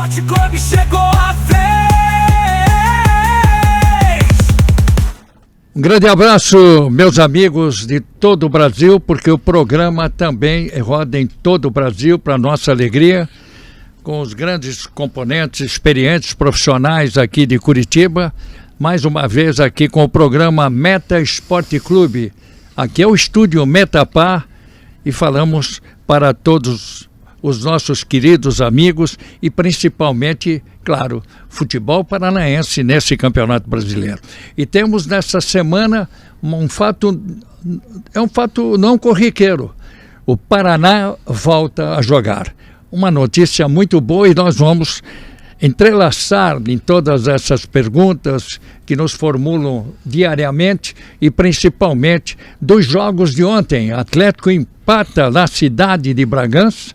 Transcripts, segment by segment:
Esporte Clube chegou a vez. Um grande abraço, meus amigos de todo o Brasil, porque o programa também roda em todo o Brasil, para nossa alegria, com os grandes componentes, experientes, profissionais aqui de Curitiba. Mais uma vez aqui com o programa Meta Esporte Clube. Aqui é o estúdio Metapar e falamos para todos os nossos queridos amigos e principalmente, claro, futebol paranaense nesse Campeonato Brasileiro. E temos nessa semana um fato não corriqueiro. O Paraná volta a jogar. Uma notícia muito boa e nós vamos entrelaçar em todas essas perguntas que nos formulam diariamente e principalmente dos jogos de ontem. Atlético empata na cidade de Bragança.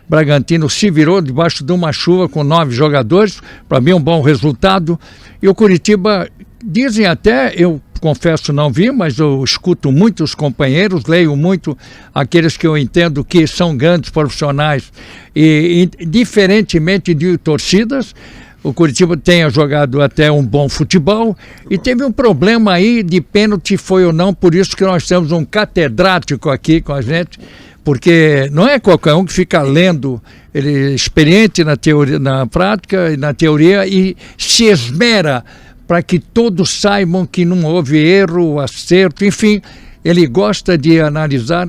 Bragantino se virou debaixo de uma chuva com 9 jogadores, para mim um bom resultado. E o Curitiba, dizem até, eu confesso não vi, mas eu escuto muitos companheiros, leio muito aqueles que eu entendo que são grandes profissionais e diferentemente de torcidas, o Curitiba tenha jogado até um bom futebol e teve um problema aí de pênalti, foi ou não, por isso que nós temos um catedrático aqui com a gente, porque não é qualquer um que fica lendo, ele é experiente na teoria, na prática e na teoria e se esmera para que todos saibam que não houve erro, acerto, enfim, ele gosta de analisar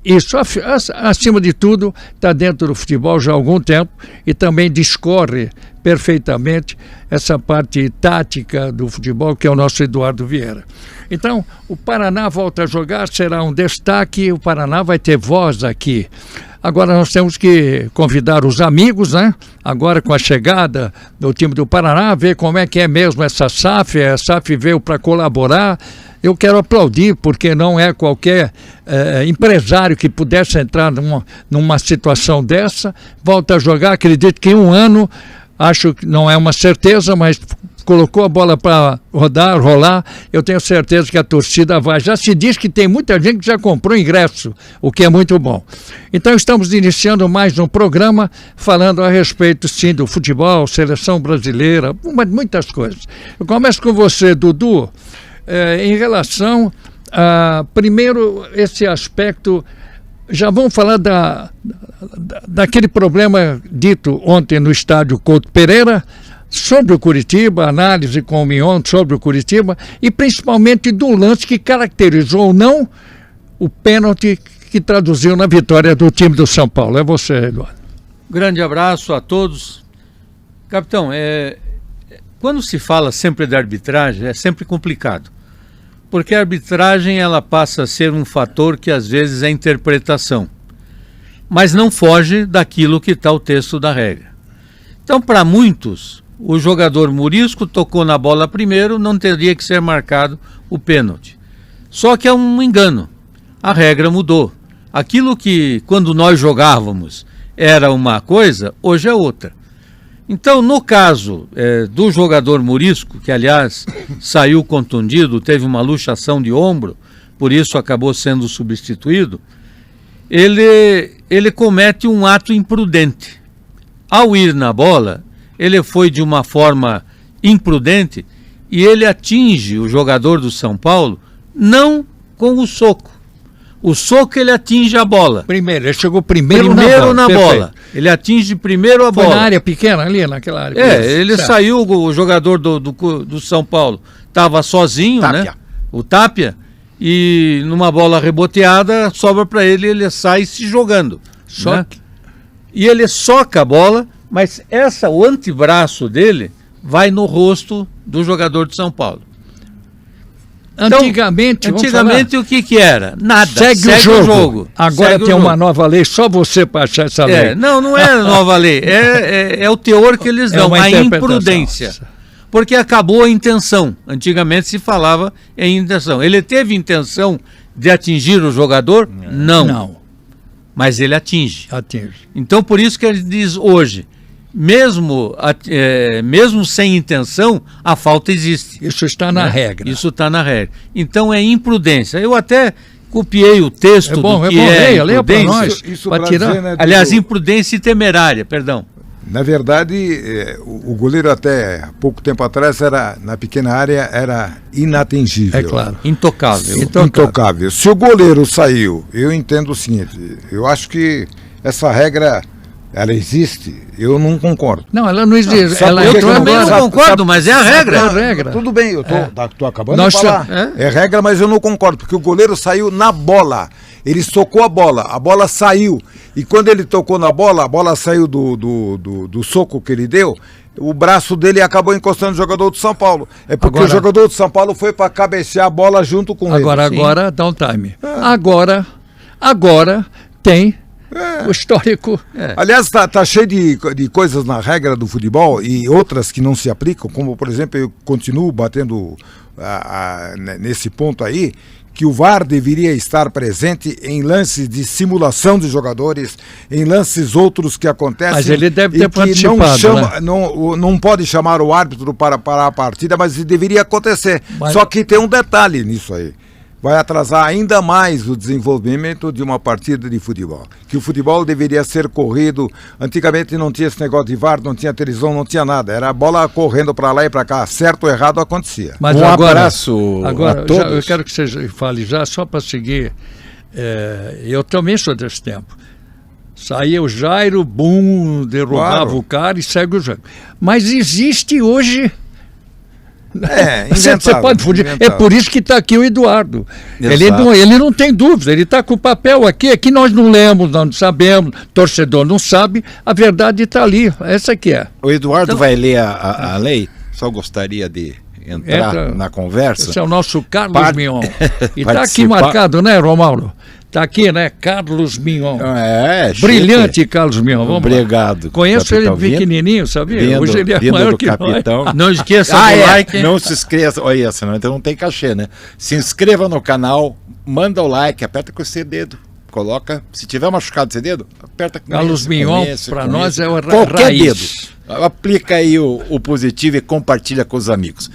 isso, acima de tudo, está dentro do futebol já há algum tempo e também discorre perfeitamente essa parte tática do futebol, que é o nosso Eduardo Vieira. Então, o Paraná volta a jogar, será um destaque, o Paraná vai ter voz aqui. Agora nós temos que convidar os amigos, né? Agora com a chegada do time do Paraná, ver como é que é mesmo essa SAF, a SAF veio para colaborar. Eu quero aplaudir, porque não é qualquer empresário que pudesse entrar numa situação dessa. Volta a jogar, acredito que em um ano, acho que não é uma certeza, mas colocou a bola para rolar, eu tenho certeza que a torcida vai. Já se diz que tem muita gente que já comprou ingresso, o que é muito bom. Então estamos iniciando mais um programa falando a respeito, sim, do futebol, seleção brasileira, muitas coisas. Eu começo com você, Dudu, em relação a, primeiro, esse aspecto, já vamos falar daquele problema dito ontem no estádio Couto Pereira, sobre o Curitiba, análise com o Mion sobre o Curitiba e principalmente do lance que caracterizou ou não o pênalti que traduziu na vitória do time do São Paulo. É você, Eduardo. Grande abraço a todos. Capitão, quando se fala sempre da arbitragem, é sempre complicado, porque a arbitragem ela passa a ser um fator que às vezes é interpretação, mas não foge daquilo que está o texto da regra. Então, para muitos, o jogador Murisco tocou na bola primeiro, não teria que ser marcado o pênalti. Só que é um engano. A regra mudou. Aquilo que, quando nós jogávamos, era uma coisa, hoje é outra. Então, no caso do jogador Murisco, que, aliás, saiu contundido, teve uma luxação de ombro, por isso acabou sendo substituído, ele comete um ato imprudente. Ao ir na bola, ele foi de uma forma imprudente e ele atinge o jogador do São Paulo não com o soco. O soco ele atinge a bola. Primeiro, ele chegou primeiro na bola. Ele atinge primeiro a bola. Foi na área pequena ali, naquela área. Ele certo. Saiu, o jogador do São Paulo estava sozinho, Tapia, né? O Tapia, e numa bola reboteada, sobra para ele sai se jogando. Né? E ele soca a bola, mas o antebraço dele vai no rosto do jogador de São Paulo. Então, antigamente o que era? Nada. Segue o jogo. Agora tem uma nova lei, só você para achar essa lei. Não é nova lei, é o teor que eles dão, a imprudência. Porque acabou a intenção. Antigamente se falava em intenção. Ele teve intenção de atingir o jogador? Não. Mas ele atinge. Então por isso que ele diz hoje, mesmo sem intenção, a falta existe. Isso está na regra. Isso está na regra. Então é imprudência. Eu até copiei o texto leia para nós. Isso tirar. Aliás, imprudência e temerária, perdão. Na verdade, o goleiro até pouco tempo atrás na pequena área era inatingível. É claro. Intocável. Se o goleiro saiu, eu entendo o seguinte, eu acho que essa regra, ela existe, eu não concordo. Não, ela não existe. Eu também não concordo, mas é a regra. É a regra. Tudo bem, eu tô acabando de falar. É regra, mas eu não concordo, porque o goleiro saiu na bola. Ele socou a bola saiu. E quando ele tocou na bola, a bola saiu do soco que ele deu, o braço dele acabou encostando no jogador do São Paulo. É porque o jogador do São Paulo foi para cabecear a bola junto com ele. Agora dá um time. Agora tem o histórico. Aliás, tá cheio de coisas na regra do futebol e outras que não se aplicam, como, por exemplo, eu continuo batendo nesse ponto aí, que o VAR deveria estar presente em lances de simulação de jogadores, em lances outros que acontecem. Mas ele deve ter participado, não pode chamar o árbitro para parar a partida, mas deveria acontecer. Só que tem um detalhe nisso aí. Vai atrasar ainda mais o desenvolvimento de uma partida de futebol. Que o futebol deveria ser corrido. Antigamente não tinha esse negócio de VAR, não tinha televisão, não tinha nada. Era a bola correndo para lá e para cá. Certo ou errado acontecia. Mas abraço a todos. Eu quero que você fale já, só para seguir. Eu também sou desse tempo. Saía o Jairo, derrubava o cara e segue o jogo. Mas existe hoje... Você pode fugir. É por isso que está aqui o Eduardo. Ele não tem dúvida, ele está com o papel aqui nós não lemos, nós não sabemos, torcedor não sabe, a verdade está ali, essa aqui é. O Eduardo vai ler a lei, só gostaria de entrar na conversa. Esse é o nosso Carlos Mignon. E está aqui marcado, né, Romualdo? Está aqui, né? Carlos Mignon. Brilhante chique. Carlos Mignon. Obrigado. Conheço ele pequenininho, sabia? Hoje ele é maior que capitão. nós. Não esqueça do like. Não se esqueça. Olha, senão então não tem cachê, né? Se inscreva no canal, manda o like, aperta com esse dedo. Coloca, se tiver machucado esse dedo, aperta com Carlos Mignon, para nós é o qualquer raiz. Dedo. Aplica aí o positivo e compartilha com os amigos.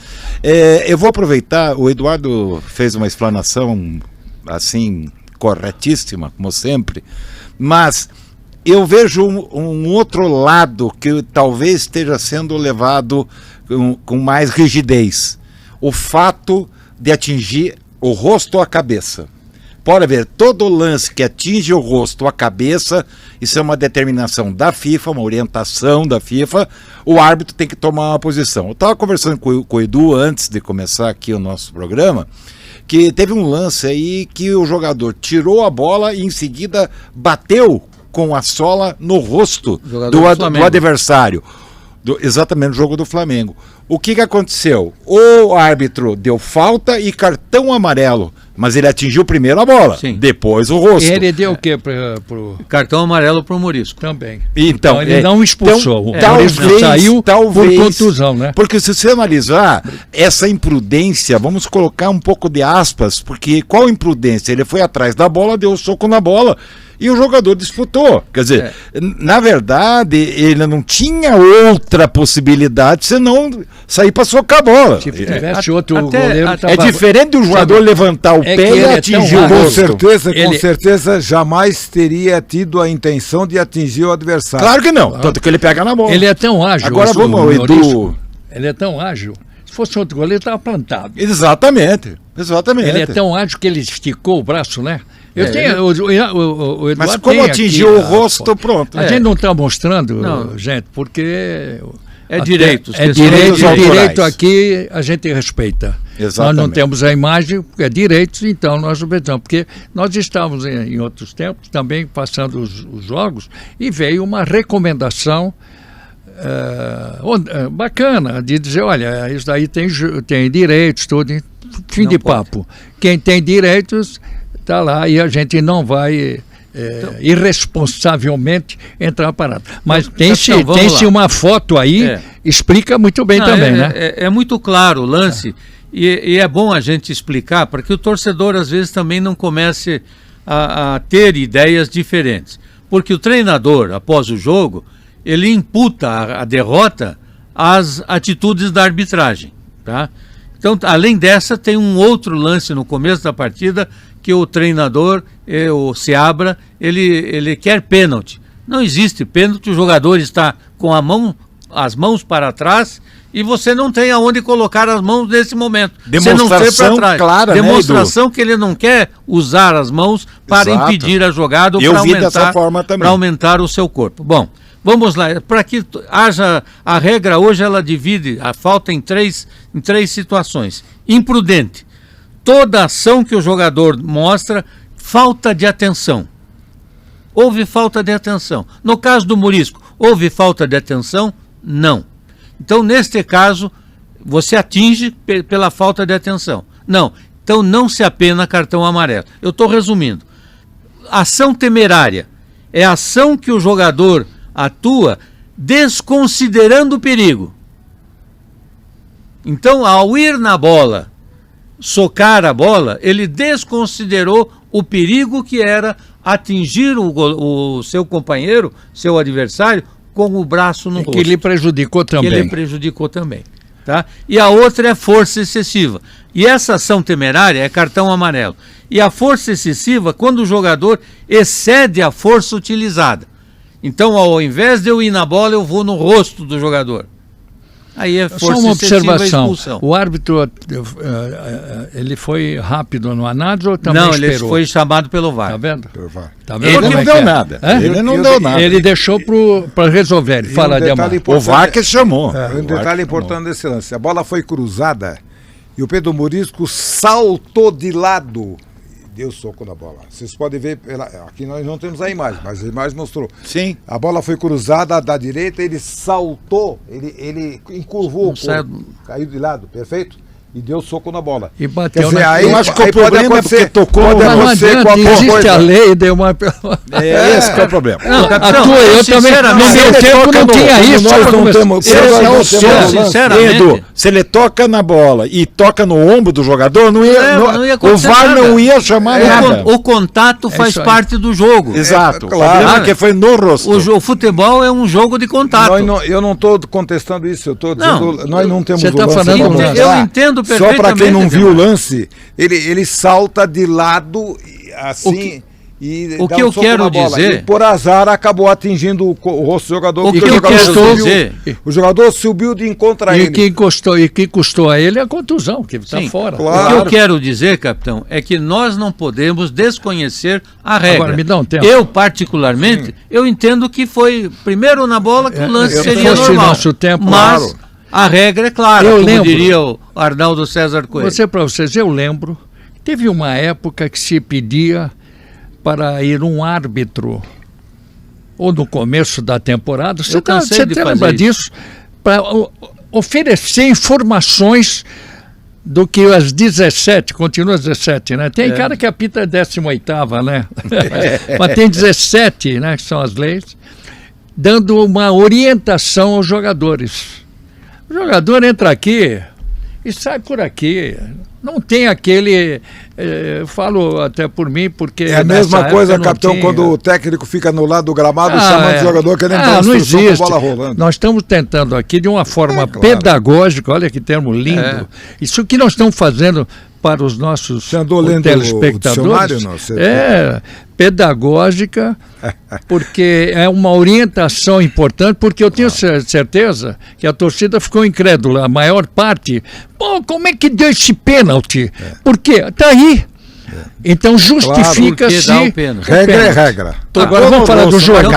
Eu vou aproveitar, o Eduardo fez uma explanação assim... corretíssima, como sempre, mas eu vejo um outro lado que talvez esteja sendo levado com mais rigidez. O fato de atingir o rosto ou a cabeça. Pode ver, todo lance que atinge o rosto ou a cabeça, isso é uma determinação da FIFA, uma orientação da FIFA, o árbitro tem que tomar uma posição. Eu estava conversando com o Edu antes de começar aqui o nosso programa, que teve um lance aí que o jogador tirou a bola e em seguida bateu com a sola no rosto do adversário. Exatamente no jogo do Flamengo. O que aconteceu? O árbitro deu falta e cartão amarelo, mas ele atingiu primeiro a bola, depois o rosto. Ele deu o quê pro... Cartão amarelo pro Morisco. Também. Então ele não expulsou. O Morisco saiu por contusão, né? Porque se você analisar essa imprudência, vamos colocar um pouco de aspas, porque qual imprudência? Ele foi atrás da bola, deu um soco na bola e o jogador disputou. Quer dizer, na verdade, ele não tinha outra possibilidade senão sair para socar a bola. Se tivesse outro goleiro... É diferente do jogador levantar o pé e atingir o rosto. Com certeza jamais teria tido a intenção de atingir o adversário. Claro que não, tanto que ele pega na bola. Ele é tão ágil. Agora vamos ao Edu. Ele é tão ágil. Se fosse outro goleiro, estava plantado. Exatamente. Ele é tão ágil que ele esticou o braço, né? O Eduardo, mas como atingiu o rosto, pronto. A gente não está mostrando, gente, porque... direitos. Direito aqui a gente respeita. Exatamente. Nós não temos a imagem, porque é direitos, então nós obedecemos. Porque nós estávamos em outros tempos também passando os jogos e veio uma recomendação bacana de dizer, olha, isso daí tem direitos, tudo, fim de papo. Quem tem direitos está lá e a gente não vai... irresponsavelmente entrar parado. Mas tem-se uma foto aí, explica muito bem também, né? É muito claro o lance e é bom a gente explicar para que o torcedor às vezes também não comece a ter ideias diferentes. Porque o treinador, após o jogo, ele imputa a derrota às atitudes da arbitragem, tá? Então, além dessa, tem um outro lance no começo da partida que o treinador, o Seabra, ele quer pênalti. Não existe pênalti, o jogador está com as mãos para trás e você não tem aonde colocar as mãos nesse momento. Demonstração clara, demonstração, né, que ele não quer usar as mãos para impedir a jogada ou para aumentar o seu corpo. Bom, vamos lá. Para que haja a regra hoje, ela divide a falta em três situações. Imprudente. Toda ação que o jogador mostra, falta de atenção. Houve falta de atenção. No caso do Murisco, houve falta de atenção? Não. Então, neste caso, você atinge pela falta de atenção. Não. Então, não se apena cartão amarelo. Eu estou resumindo. Ação temerária é a ação que o jogador atua desconsiderando o perigo. Então, ao ir na bola, socar a bola, ele desconsiderou o perigo que era atingir o seu companheiro, seu adversário, com o braço no rosto. Que lhe prejudicou também. Tá? E a outra é força excessiva. E essa ação temerária é cartão amarelo. E a força excessiva, quando o jogador excede a força utilizada. Então, ao invés de eu ir na bola, eu vou no rosto do jogador. Aí é força só uma excessiva, observação. Expulsão. O árbitro, ele foi rápido no análise ou também esperou? Não, ele foi chamado pelo VAR. Tá vendo? Tá vendo? Ele não deu nada. Ele não deu nada. Ele deixou para resolver. Fala, Ademar. O VAR que chamou. Um detalhe importante desse lance. A bola foi cruzada e o Pedro Murisco saltou de lado. Deu soco na bola. Vocês podem ver, aqui nós não temos a imagem, mas a imagem mostrou. Sim. A bola foi cruzada da direita, ele saltou, ele encurvou o corpo, caiu de lado, perfeito? E deu soco na bola. E bateu aí, eu acho que o problema é porque tocou não adianta, existe a lei, deu uma... Esse que é o problema. Não, eu também, no meu tempo não tinha isso. Nós não temos... Sinceramente... Se ele toca na bola e toca no ombro do jogador, não ia o VAR não ia chamar nada. O contato faz parte do jogo. Exato. Claro. O problema é que foi no rosto. O futebol é um jogo de contato. Eu não estou contestando isso, eu estou dizendo... Nós não temos o lance. Eu entendo perfeitamente. Só para quem não viu o lance, ele salta de lado assim... O que eu quero dizer... E por azar acabou atingindo o rosto do jogador. O jogador subiu de encontro a ele. E que custou a ele a contusão, que está fora. Claro. O que eu quero dizer, capitão, é que nós não podemos desconhecer a regra. Agora, me dá um tempo. Eu, particularmente, eu entendo que foi primeiro na bola que o lance seria normal. Nosso tempo, mas claro. A regra é clara, como diria o Arnaldo César Coelho. Para vocês, eu lembro, teve uma época que se pedia para ir um árbitro, ou no começo da temporada, você lembra disso, para oferecer informações do que as 17, continua 17, né? Tem cara que apita 18ª, né? Mas tem 17, né, que são as leis, dando uma orientação aos jogadores. O jogador entra aqui e sai por aqui. Não tem aquele... falo até por mim, porque... É a mesma coisa, capitão, quando o técnico fica no lado do gramado chamando o jogador querendo dar instrução com a bola rolando. Nós estamos tentando aqui de uma forma pedagógica, olha que termo lindo. Isso que nós estamos fazendo para os nossos telespectadores. Pedagógica, porque é uma orientação importante, porque eu tenho certeza que a torcida ficou incrédula, a maior parte. Pô, como é que deu esse pênalti? Por quê? Está aí. Então justifica-se. Regra é regra. Agora vamos falar do jogo.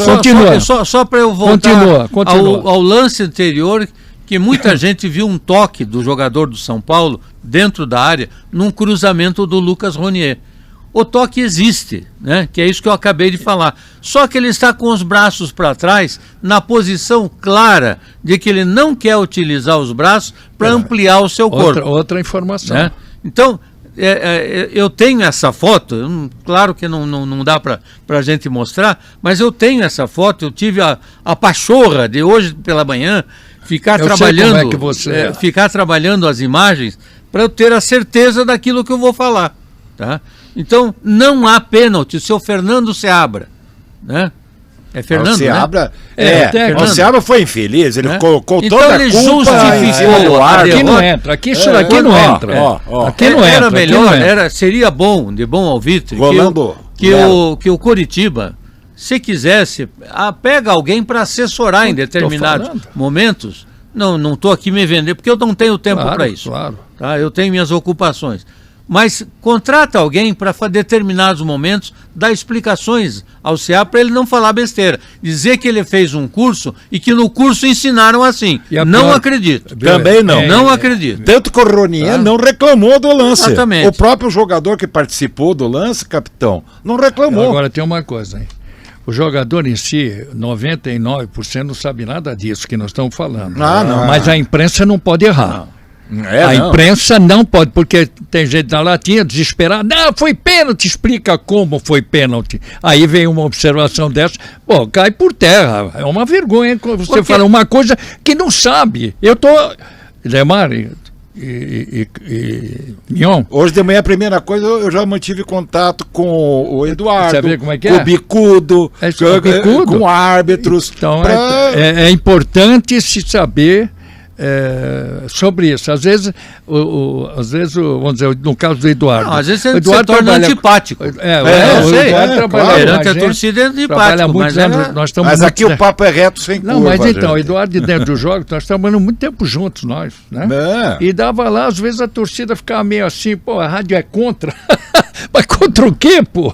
Continua. Só para eu voltar ao lance anterior, que muita gente viu um toque do jogador do São Paulo dentro da área num cruzamento do Lucas Ronier. O toque existe, né? Que é isso que eu acabei de falar. Só que ele está com os braços para trás, na posição clara de que ele não quer utilizar os braços para ampliar o seu corpo. Outra informação. Né? Então, eu tenho essa foto, claro que não dá para a gente mostrar, mas eu tenho essa foto, eu tive a pachorra de hoje pela manhã ficar trabalhando as imagens para eu ter a certeza daquilo que eu vou falar. Tá? Então, não há pênalti, o seu Fernando Seabra, né? É Fernando, Seabra, né? O Seabra foi infeliz, ele colocou então toda ele a culpa... justificou aqui não entra, isso daqui não entra. Aqui não era entra, melhor, seria bom, de bom alvitre, que o Coritiba se quisesse, pega alguém para assessorar em determinados momentos. Não estou aqui me vender, porque eu não tenho tempo para isso. Claro. Tá? Eu tenho minhas ocupações. Mas contrata alguém para determinados momentos dar explicações ao CA para ele não falar besteira. Dizer que ele fez um curso e que no curso ensinaram assim. Não acredito. Também não. Não acredito. Tanto que o Ronier não reclamou do lance. Exatamente. O próprio jogador que participou do lance, capitão, não reclamou. Agora tem uma coisa, hein? O jogador em si, 99% não sabe nada disso que nós estamos falando. Não. Mas a imprensa não pode errar. A imprensa não pode, porque tem gente na latinha desesperada. Não, foi pênalti, explica como foi pênalti. Aí vem uma observação dessa, pô, cai por terra. É uma vergonha quando você fala uma coisa que não sabe. Eu tô... Lemar e Mion. Hoje de manhã, a primeira coisa, eu já mantive contato com o Eduardo, você vê como é que com é? o Bicudo, com árbitros. Então é importante se saber sobre isso. Às vezes, vamos dizer, no caso do Eduardo. Não, às vezes ele se torna antipático. Eu sei. Perante a torcida é antipático. Mas aqui o papo é reto sem curva. Não, mas então, o Eduardo, dentro do jogo, nós trabalhamos muito tempo juntos, nós, né? E dava lá, às vezes a torcida ficava meio assim, pô, a rádio é contra. Mas contra o quê, pô?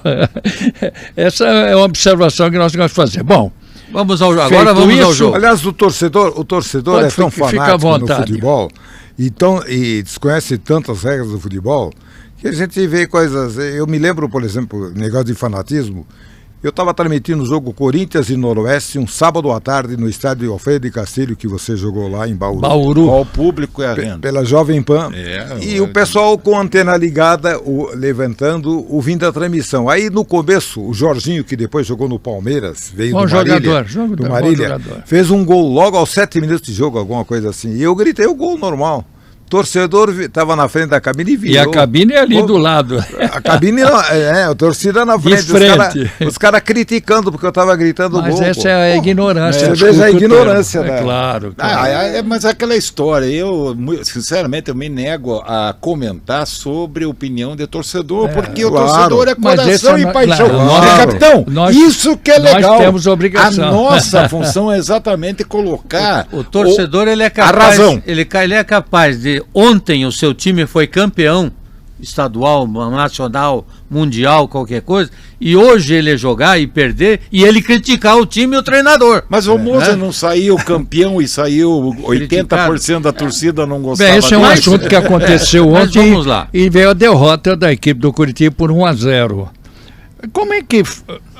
Essa é uma observação que nós temos que fazer. Bom, agora vamos ao jogo. Aliás, o torcedor é tão fanático no futebol e desconhece tantas regras do futebol que a gente vê coisas. Eu me lembro, por exemplo, negócio de fanatismo. Eu estava transmitindo o jogo Corinthians e Noroeste um sábado à tarde no estádio Alfredo de Castilho, que você jogou lá em Bauru. Qual o público é a renda? Pela Jovem Pan. E o pessoal com a antena ligada, levantando, ouvindo a transmissão. Aí no começo, o Jorginho, que depois jogou no Palmeiras, veio do Marília, fez um gol logo aos 7 minutos de jogo, alguma coisa assim. E eu gritei o gol normal. Torcedor estava na frente da cabine e virou. E a cabine é ali do lado. A cabine, a torcida na frente. Os caras criticando porque eu estava gritando gol. Mas essa é a ignorância. Você veja a ignorância. Claro. Mas é aquela história. Eu, sinceramente, eu me nego a comentar sobre a opinião de torcedor, porque o torcedor é coração e paixão. Capitão, isso que é legal. Nós temos obrigação. A nossa função é exatamente colocar o torcedor, ele é capaz, a razão. Ele é capaz de... Ontem o seu time foi campeão estadual, nacional, mundial, qualquer coisa, e hoje ele jogar e perder e ele criticar o time e o treinador. Mas o Moza não saiu campeão e saiu 80% da torcida não gostava. Bem, esse é um assunto que aconteceu ontem vamos lá. E veio a derrota da equipe do Curitiba por 1-0. Como é que...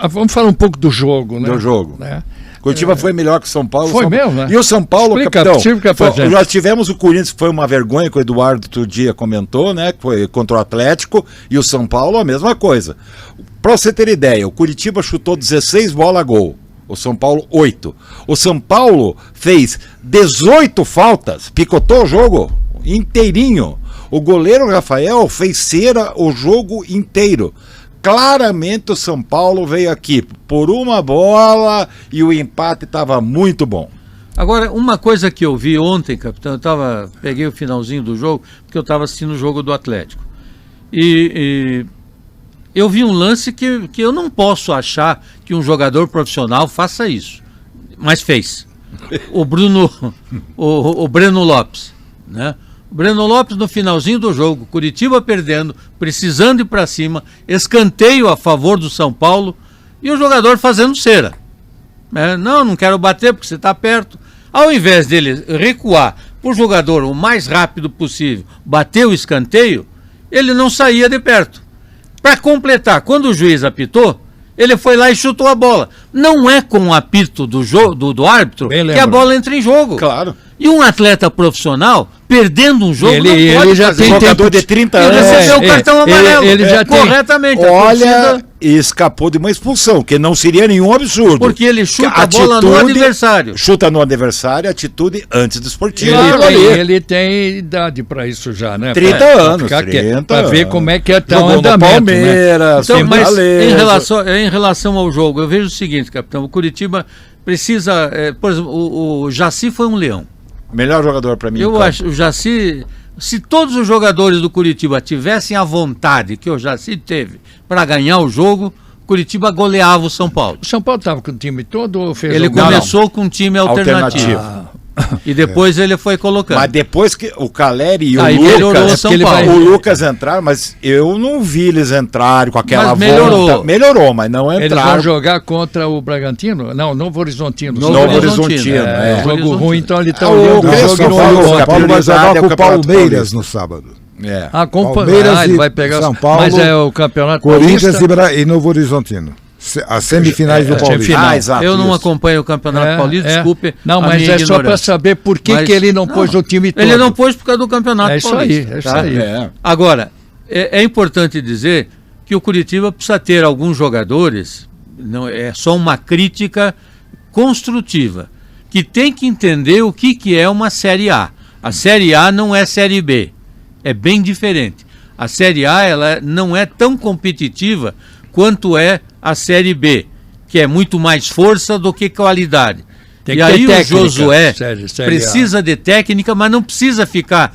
Vamos falar um pouco do jogo, né? Do jogo. Né? Curitiba foi melhor que o São Paulo. Foi mesmo, né? E o São Paulo, capitão, já tivemos o Corinthians, que foi uma vergonha, que o Eduardo outro dia comentou, né? Que foi contra o Atlético, e o São Paulo a mesma coisa. Pra você ter ideia, o Curitiba chutou 16 bolas a gol, o São Paulo 8. O São Paulo fez 18 faltas, picotou o jogo inteirinho. O goleiro Rafael fez cera o jogo inteiro. Claramente o São Paulo veio aqui por uma bola e o empate estava muito bom. Agora, uma coisa que eu vi ontem, capitão, peguei o finalzinho do jogo, porque eu estava assistindo o jogo do Atlético. E eu vi um lance que eu não posso achar que um jogador profissional faça isso, mas fez. O Breno Lopes, né? O Breno Lopes no finalzinho do jogo, Curitiba perdendo, precisando ir para cima, escanteio a favor do São Paulo e o jogador fazendo cera. Não quero bater porque você está perto. Ao invés dele recuar para o jogador o mais rápido possível, bater o escanteio, ele não saía de perto. Para completar, quando o juiz apitou, ele foi lá e chutou a bola. Não é com o apito do árbitro que a bola entra em jogo. Claro. E um atleta profissional, perdendo um jogo, ele já tem jogador de 30 anos. Ele recebeu o cartão amarelo. Ele já corretamente. Olha, e escapou de uma expulsão, que não seria nenhum absurdo. Porque ele chuta a bola no adversário. Chuta no adversário, atitude antidesportiva. Ele tem idade para isso já, né? 30 anos. Para ver como é que é o andamento. Palmeiras, né? Então, mas em relação ao jogo, eu vejo o seguinte, capitão, o Curitiba precisa, por exemplo, o Jaci foi um leão. Melhor jogador para mim. Eu acho, o Jaci, se todos os jogadores do Curitiba tivessem a vontade que o Jaci teve para ganhar o jogo, Curitiba goleava o São Paulo. O São Paulo estava com o time todo ou fez Ele algum- começou com um time alternativo. E depois ele foi colocando. Mas depois que o Caleri e o Aí melhorou o Lucas, São ele vai- Paulo. o Lucas entraram, mas eu não vi eles entrarem com aquela Mas melhorou. volta. Melhorou, mas não Eles entraram. vão jogar contra o Bragantino? Não, Novo Horizontino. Novo Novo Horizontino, Horizontino. é. É, jogo Horizontino. ruim, então ele está Ah, o olhando o Crespo jogo não do falou, Paulo. São Paulo vai prioridade jogar é o com o Campeonato Palmeiras Paulista. no sábado. É. Palmeiras Ele e vai pegar São Paulo, mas é o Campeonato Corinthians Paulista. e Novo Horizontino. As semifinais do Paulista. semifinal. Ah, exato. Eu não isso. acompanho o Campeonato Paulista, desculpe. Não, a mas minha é só para ignorância. saber por que, Mas- que ele não pôs o time todo. Ele não pôs por causa do Campeonato É isso Paulista. aí, é isso tá? aí. É. Agora, é importante dizer que o Curitiba precisa ter alguns jogadores, não é só uma crítica construtiva, que tem que entender o que é uma Série A. A Série A não é Série B, é bem diferente. A Série A ela não é tão competitiva quanto é a Série B, que é muito mais força do que qualidade. Tem E que ter aí técnica, o Josué Série A. precisa de técnica, mas não precisa ficar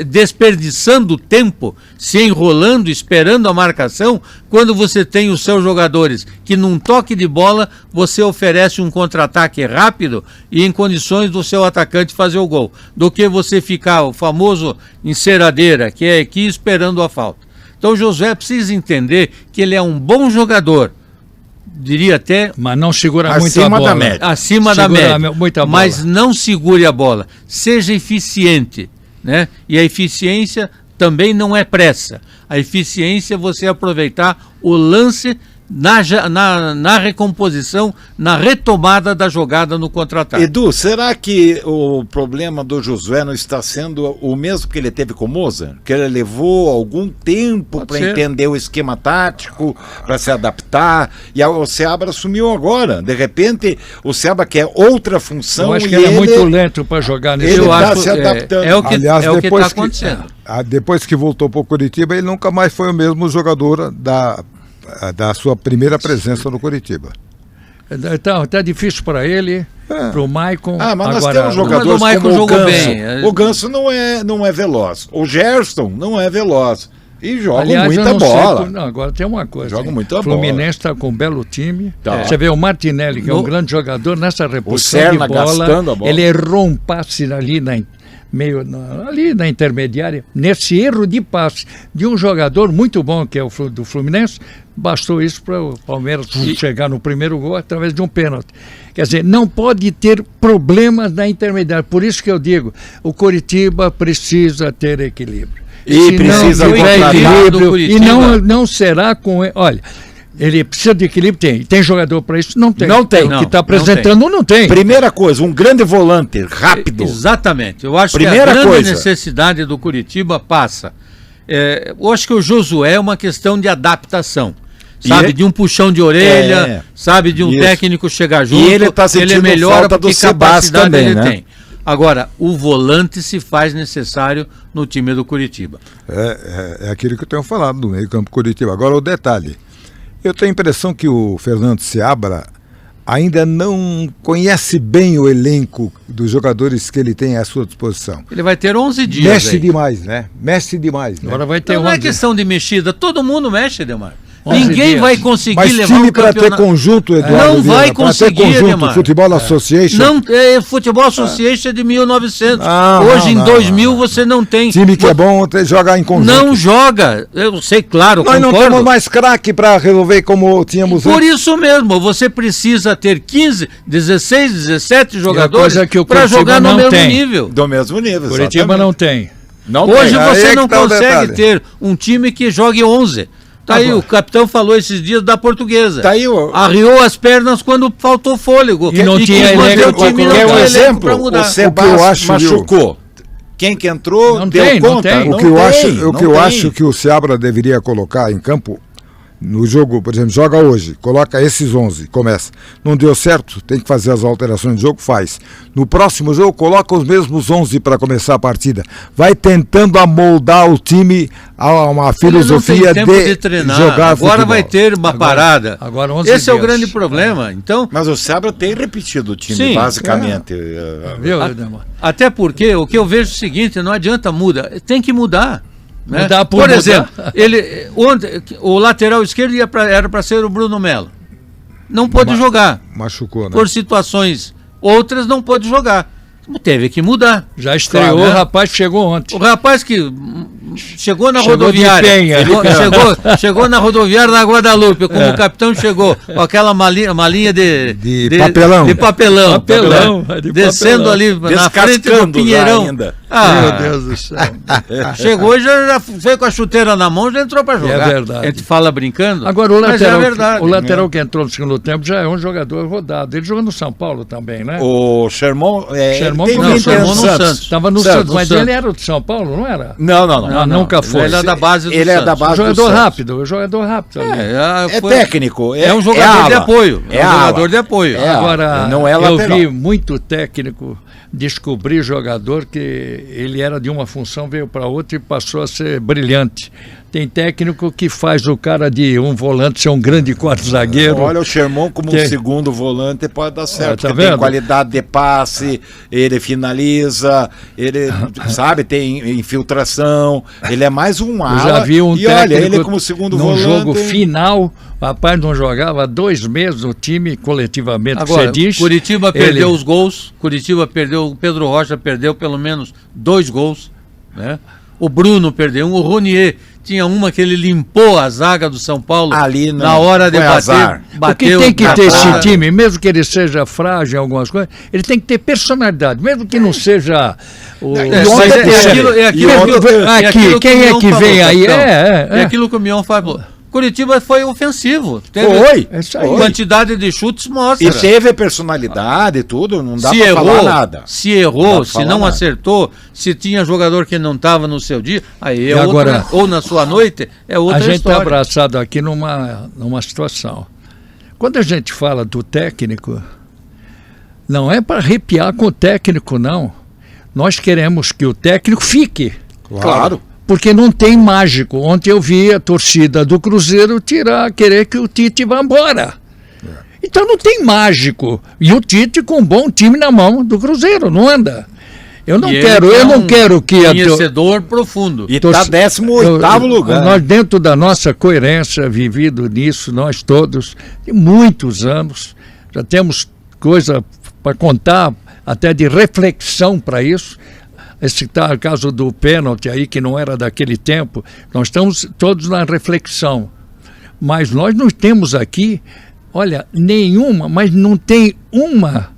desperdiçando tempo, se enrolando, esperando a marcação, quando você tem os seus jogadores que num toque de bola você oferece um contra-ataque rápido e em condições do seu atacante fazer o gol, do que você ficar o famoso enceradeira, que é aqui esperando a falta. Então o Josué precisa entender que ele é um bom jogador, diria até Mas não segura muito a Acima bola. da média. acima da Segura média, muita bola. mas não segure a bola, seja eficiente, né? E a eficiência também não é pressa, a eficiência é você aproveitar o lance na recomposição, na retomada da jogada no contra-ataque. Edu, será que o problema do Josué não está sendo o mesmo que ele teve com o Moza? Que ele levou algum tempo Pode para ser. entender o esquema tático, para se adaptar, e o Seabra assumiu agora. De repente, o Seabra quer outra função. Eu acho que e ele é muito lento para jogar nesse ele Eu tá acho se adaptando. é o que Aliás, está depois acontecendo. Depois que voltou para o Curitiba, ele nunca mais foi o mesmo jogador da sua primeira presença no Curitiba. Então, tá difícil para ele, para o Maicon. Ah, mas nós Agora, temos Mas jogadores o Maicon como o jogou Ganso. bem. O Ganso não é veloz. O Gerson não é veloz. E joga aliás, eu muita não sei bola. não, agora tem uma coisa. Joga hein? muita O Fluminense está com um belo time. Tá. Você vê o Martinelli, que é um No- grande jogador, nessa reposição Serna de bola, gastando a bola. ele errou um passe ali ali na intermediária, nesse erro de passe de um jogador muito bom, que é o do Fluminense, bastou isso para o Palmeiras chegar no primeiro gol através de um pênalti. Quer dizer, não pode ter problemas na intermediária. Por isso que eu digo, o Curitiba precisa ter equilíbrio. E Se precisa não tiver contratar. equilíbrio, Do e Curitiba. não será com... Olha, ele precisa de equilíbrio, tem jogador para isso? Não tem. Não tem. O que Não, está não apresentando não tem. Primeira coisa, um grande volante, rápido. Exatamente. Eu acho Primeira que a grande coisa. necessidade do Curitiba passa. Eu acho que o Josué é uma questão de adaptação. Sabe, E de um puxão de orelha, É. sabe, de um Isso. técnico chegar junto. ele tá sentindo melhora falta do porque Sebastião capacidade também, ele né? tem. Agora, o volante se faz necessário no time do Curitiba. É aquilo que eu tenho falado do meio campo Curitiba. Agora o detalhe. Eu tenho a impressão que o Fernando Seabra ainda não conhece bem o elenco dos jogadores que ele tem à sua disposição. Ele vai ter 11 dias Mexe aí. demais, né? Mexe demais. Né? Agora vai ter Então não é 11. questão de mexida, todo mundo mexe, Demar. 11 Ninguém dias. vai conseguir Mas levar time o para ter campeonato. conjunto, Eduardo Não Vieira, vai pra conseguir, ter conjunto, Ademar. Futebol Association, Não, Futebol Association é de 1900. Não, Hoje, não, em não, 2000, não. você não tem. time que é bom jogar em conjunto. Não joga. Eu sei, claro, Nós não concordo. temos mais craque para resolver como tínhamos Por antes. isso mesmo, você precisa ter 15, 16, 17 jogadores coisa que o para Curitiba jogar no não mesmo tem. nível. Do mesmo nível. Curitiba exatamente. não tem. Não Hoje tem. Aí você é não que tá o consegue detalhe. ter um time que jogue 11. Tá aí, o capitão falou esses dias da Portuguesa. Tá aí o... Arriou as pernas quando faltou fôlego. E não quis tinha manter elenco o time, não pra tinha um colocar. elenco exemplo, pra mudar. o Sebastião O que eu acho, machucou. Quem que entrou Não deu tem, não conta. tem. O que eu não acho tem. que o Seabra deveria colocar em campo no jogo, por exemplo, joga hoje, coloca esses 11, começa. Não deu certo, tem que fazer as alterações de jogo, faz. No próximo jogo, coloca os mesmos 11 para começar a partida. Vai tentando amoldar o time a uma filosofia Ele não tem tempo de treinar. jogar Agora futebol. vai ter uma parada. agora 11 Esse é o dias. grande problema. Então, Mas o Seabra tem repetido o time, Sim. basicamente. Viu, Ademar? até porque o que eu vejo é o seguinte, não adianta muda, tem que mudar. Né? Dá Por exemplo, o lateral esquerdo era para ser o Bruno Melo. Não pôde jogar. Machucou, né? Por situações outras, não pôde jogar. Teve que mudar. Já estreou, Claro, né? O rapaz chegou ontem. O rapaz que chegou na Chegou de rodoviária. Penha. Chegou na rodoviária da Guadalupe, como o capitão chegou, com aquela malinha de papelão. De papelão. Papelão, de Descendo papelão. ali na frente do Pinheirão. ainda. Meu Deus do céu. Chegou e já veio com a chuteira na mão, já entrou para jogar. É verdade. A gente fala brincando, Agora, mas é verdade. o lateral que entrou no segundo tempo já é um jogador rodado. Ele jogou no São Paulo também, né? O Sherman, Sherman tem não, 20 Sherman anos. no Santos. Estava no Santos, Santos, no mas Santos. ele era do São Paulo, não era? Não. Nunca foi. Ele é da base do Ele é Santos. da base do Jogador Santos. rápido, jogador rápido. ali. É técnico. É um jogador de apoio. É um ala. jogador de apoio. É. Agora, não é eu lateral. vi muito técnico descobrir jogador que ele era de uma função, veio para outra e passou a ser brilhante. Tem técnico que faz o cara de um volante ser um grande quarto zagueiro. Olha, o Sherman como Que- um segundo volante pode dar certo. tá porque tem vendo? qualidade de passe, ele finaliza, ele sabe, tem infiltração, ele é mais um Eu ala. já vi um e técnico olha, ele como segundo num volante. jogo final, o rapaz não jogava há 2 meses no time, coletivamente, que Agora, você diz. Curitiba perdeu ele- os gols. Curitiba perdeu, o Pedro Rocha perdeu pelo menos 2 gols, né? O Bruno perdeu um, o Ronier tinha uma que ele limpou a zaga do São Paulo Ali não, na hora de foi bater. azar. O que Bateu tem que na ter cara. esse time, mesmo que ele seja frágil em algumas coisas, ele tem que ter personalidade, mesmo que não seja o... É, o- mas o- aquilo Aqui, aquilo quem o é Mion que vem aí? capitão. É. É aquilo que o Mion falou. Curitiba foi ofensivo. Foi. É isso aí. Quantidade de chutes mostra. E teve personalidade e tudo, não dá se pra errou, falar nada. se errou, pra se falar não nada. acertou, se tinha jogador que não estava no seu dia, aí E é outra, agora, ou na sua noite, é outra A gente está história. abraçado aqui numa situação. Quando a gente fala do técnico, não é para arrepiar com o técnico, não. Nós queremos que o técnico fique. Claro. Porque não tem mágico. Ontem eu vi a torcida do Cruzeiro querer que o Tite vá embora. Então não tem mágico. E o Tite com um bom time na mão do Cruzeiro, não anda. Eu não E ele quero, que é eu não um quero que a conhecedor profundo. E tá 18º lugar. Nós, dentro da nossa coerência, vivido nisso, nós todos, de muitos anos, já temos coisa para contar, até de reflexão para isso. Esse tá, caso do pênalti aí, que não era daquele tempo, nós estamos todos na reflexão. Mas nós não temos aqui, olha, nenhuma, mas não tem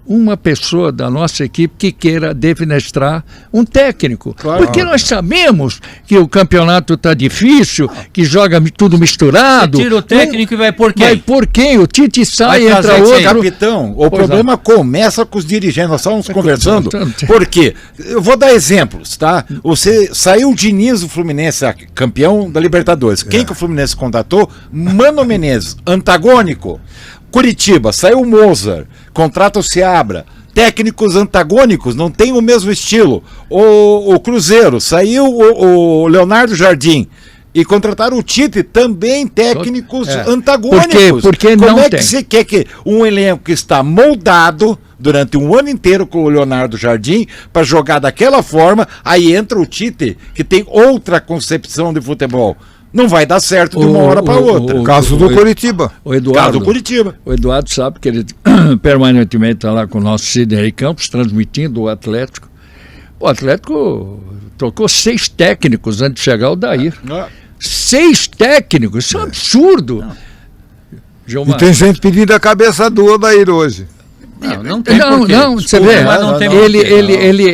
uma pessoa da nossa equipe que queira defenestrar um técnico. Claro. Porque nós sabemos que o campeonato está difícil, que joga tudo misturado. Você tira o técnico e vai por quem? Vai por quem? O Tite sai, Vai entra trazer quem? outro. Capitão, o Pois problema começa com os dirigentes. Nós estávamos conversando. Tanto. Por quê? Eu vou dar exemplos, tá? Você saiu o Diniz, o Fluminense, campeão da Libertadores. Quem que o Fluminense contratou? Mano Menezes, antagônico. Curitiba, saiu o Mozart, contrata o Seabra. Técnicos antagônicos, não tem o mesmo estilo. O Cruzeiro, saiu o Leonardo Jardim. E contrataram o Tite, também técnicos antagônicos. Porque Como não é tem. que você quer que um elenco que está moldado durante um ano inteiro com o Leonardo Jardim para jogar daquela forma, aí entra o Tite, que tem outra concepção de futebol. Não vai dar certo de uma hora para outra. O caso do Curitiba. O Caso Eduardo, do Curitiba. o Eduardo sabe que ele permanentemente está lá com o nosso Sidney Campos, transmitindo o Atlético. O Atlético trocou 6 técnicos antes de chegar o Dair. 6 técnicos, isso é um absurdo. E Gilmar. tem gente pedindo a cabeça do Odair hoje. Não tem porquê. Não, você Desculpa, vê, mas não tem ele, porquê.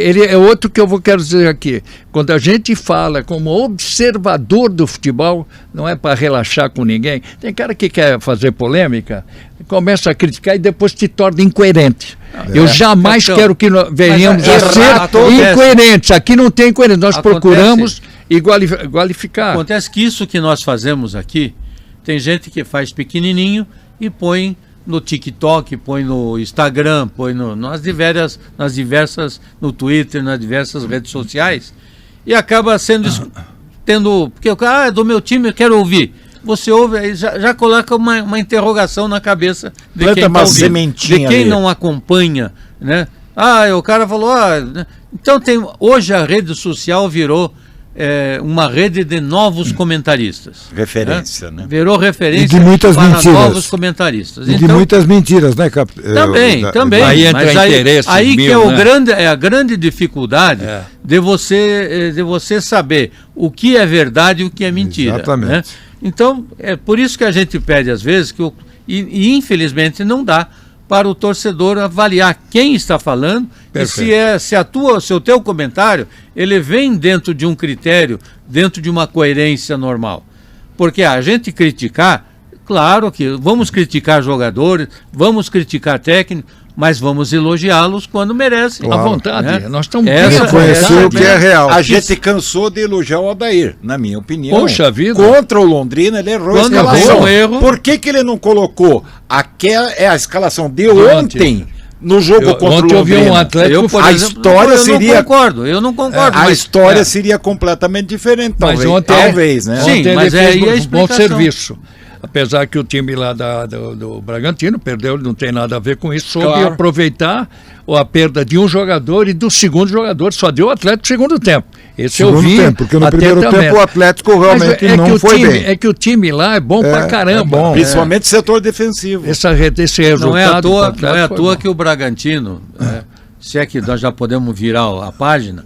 ele é outro que eu quero dizer aqui. Quando a gente fala como observador do futebol, não é para relaxar com ninguém. Tem cara que quer fazer polêmica, começa a criticar e depois te torna incoerente. Eu jamais Capitão, quero que venhamos mas a ser acontece. incoerentes. Aqui não tem incoerência. Nós Acontece. procuramos igualificar. Acontece que isso que nós fazemos aqui, tem gente que faz pequenininho e põe no TikTok, põe no Instagram, põe nas diversas, no Twitter, nas diversas redes sociais, e acaba tendo, porque o cara é do meu time, eu quero ouvir. Você ouve, aí já coloca uma interrogação na cabeça de Planta quem tá uma ouvindo, sementinha de quem ali. não acompanha, né? O cara falou, então hoje a rede social virou uma rede de novos comentaristas. Referência, né? Virou referência E de muitas para mentiras. novos comentaristas. E de muitas mentiras, né, Também. Aí entra Mas interesse aí que mil, é a grande dificuldade de você saber o que é verdade e o que é mentira. Exatamente. Né? Então, é por isso que a gente pede às vezes e infelizmente não dá para o torcedor avaliar quem está falando. Perfeito. E se o teu comentário ele vem dentro de um critério, dentro de uma coerência normal. Porque a gente criticar, claro que vamos criticar jogadores, vamos criticar técnicos, mas vamos elogiá-los quando merecem. À vontade, né? nós estamos Conhecer o que é real. A gente cansou de elogiar o Aldair, na minha opinião. Poxa vida. Contra o Londrina, ele errou a Quando escalação. errou um erro. Por que ele não colocou aquela a escalação de ontem no jogo contra ontem o eu vi Londrina? um Atlético... a história seria... Eu não concordo. A mas- história seria completamente diferente, Mas talvez. ontem, Talvez, né? Sim, ontem mas ele aí fez a um bom explicação. serviço. Apesar que o time lá do Bragantino perdeu, não tem nada a ver com isso, soube Claro. aproveitar a perda de um jogador e do segundo jogador, só deu o Atlético no segundo tempo. Esse eu Segundo vi. tempo, porque no até primeiro também. tempo o Atlético Mas realmente é que não o foi time, bem. É que o time lá é bom pra caramba. é bom. Principalmente setor defensivo. Esse resultado. Não é à do toa, Atlético não é à foi toa bom. que o Bragantino, se é que nós já podemos virar a página,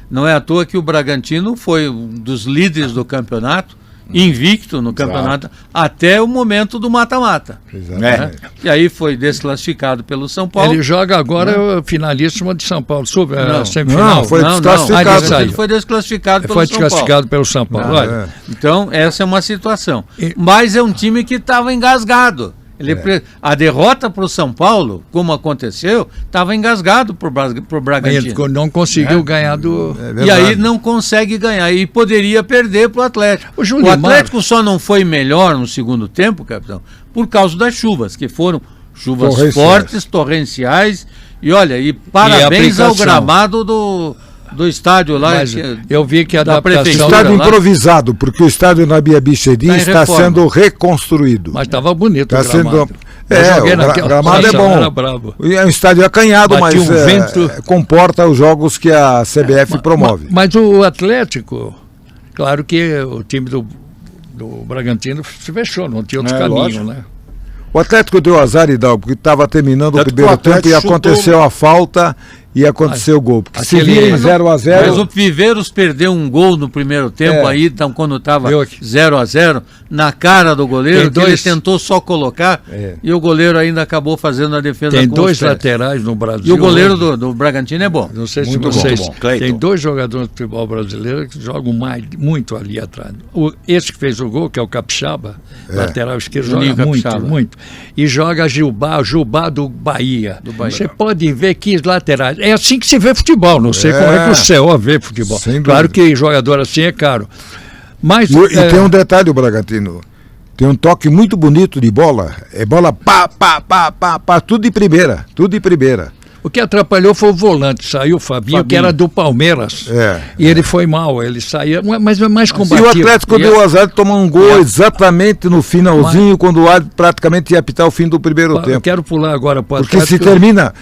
não é à toa que o Bragantino foi um dos líderes do campeonato, invicto no campeonato, até o momento do mata-mata. Exatamente. E aí foi desclassificado pelo São Paulo. Ele joga agora finalíssimo de São Paulo, sobre a Não. semifinal. Não, foi desclassificado. Ele foi desclassificado pelo Foi São Paulo. desclassificado pelo São Paulo. Olha, Então, essa é uma situação. E- Mas é um time que estava engasgado. A derrota para o São Paulo, como aconteceu, estava engasgado para o Bragantino. ele não conseguiu ganhar do... E aí não consegue ganhar. E poderia perder para o Atlético. O Julimar- Atlético só não foi melhor no segundo tempo, capitão, por causa das chuvas, que foram chuvas Torrenciais. fortes, torrenciais. E olha, e parabéns ao aplicação. gramado do estádio lá. Mas eu vi que a da adaptação... prefeitura Estádio lá. improvisado, porque o estádio na Bia Bichedi Tá em está reforma. sendo reconstruído. Mas estava bonito Está o gramado. sendo. Eu joguei O naquela- gramado é Nossa, bom. era brabo. É um estádio acanhado, Batia mas um vento. comporta os jogos que a CBF promove. Mas o Atlético, claro que o time do Bragantino se fechou, não tinha outro caminho, lógico. né? O Atlético deu azar, Hidalgo, porque estava terminando o Tanto que primeiro o Atlético tempo e chutou- aconteceu a falta e aconteceu o gol. Porque se aquele- vira em 0-0. Mas o Viveiros perdeu um gol no primeiro tempo aí, então, quando estava Viu aqui? 0-0, na cara do goleiro, Tem que ele dois- tentou só colocar, e o goleiro ainda acabou fazendo a defesa Tem com dois os pés. laterais no Brasil. E o goleiro hoje. do Bragantino é bom. Não sei se Muito bom, vocês... muito bom. Cleiton. Tem dois jogadores de futebol brasileiro que jogam muito ali atrás. Esse que fez o gol, que é o Capixaba, lateral esquerdo, Juninho joga Capixaba. muito. E joga Gilbar do Bahia. Bahia. Você pode ver que laterais. É assim que se vê futebol. Não sei como é que o CEO vê futebol. Sem Claro dúvida. que jogador assim é caro. Mas... E tem um detalhe, o Bragantino. Tem um toque muito bonito de bola. É bola pá, tudo de primeira. Tudo de primeira. O que atrapalhou foi o volante, saiu o Fabinho, que era do Palmeiras. E ele foi mal, ele saía, mas é mais E combativo. o Atlético deu azar de tomar um gol exatamente no finalzinho, quando o árbitro praticamente ia apitar o fim do primeiro Eu tempo. quero pular agora para o Porque se termina,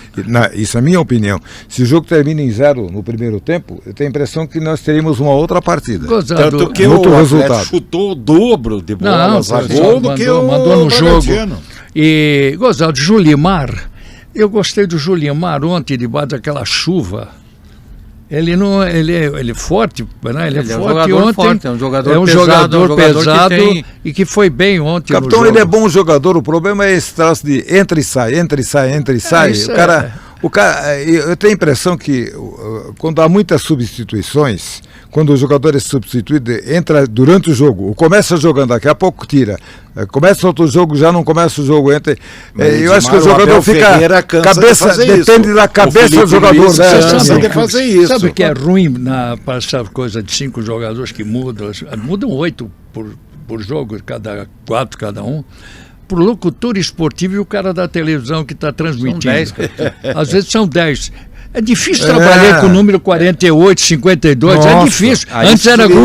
isso é a minha opinião, se o jogo termina em 0 no primeiro tempo, eu tenho a impressão que nós teríamos uma outra partida. Gozado. Tanto que Muito o resultado. Atlético chutou o dobro de Não, bolas a gol do que o mandou no jogo. Bragantino. E, Gozado, Julimar, eu gostei do Julimar ontem, debaixo daquela chuva. Ele não, ele é forte, né? Ele é Ele é um forte jogador ontem. forte, é um jogador é um pesado, jogador é um jogador que pesado tem- e que foi bem ontem. no Capitão, jogo. ele é bom jogador, o problema é esse traço de entra e sai. isso O cara, eu tenho a impressão que quando há muitas substituições, quando o jogador é substituído, entra durante o jogo, começa jogando, daqui a pouco tira, começa outro jogo, já não começa o jogo, entra. Eu acho que o Edmar, jogador Abel fica Ferreira cansa de cabeça, fazer depende isso. da O cabeça Felipe do jogador, Luiz né? cansa de fazer isso. Sabe o que é ruim para essa coisa de 5 jogadores que mudam? Mudam 8 por jogo, cada um. Pro locutor esportivo e o cara da televisão que está transmitindo. São 10, Às vezes são 10. É difícil trabalhar com o número 48, 52, é Nossa. difícil. Aí Antes era subiu.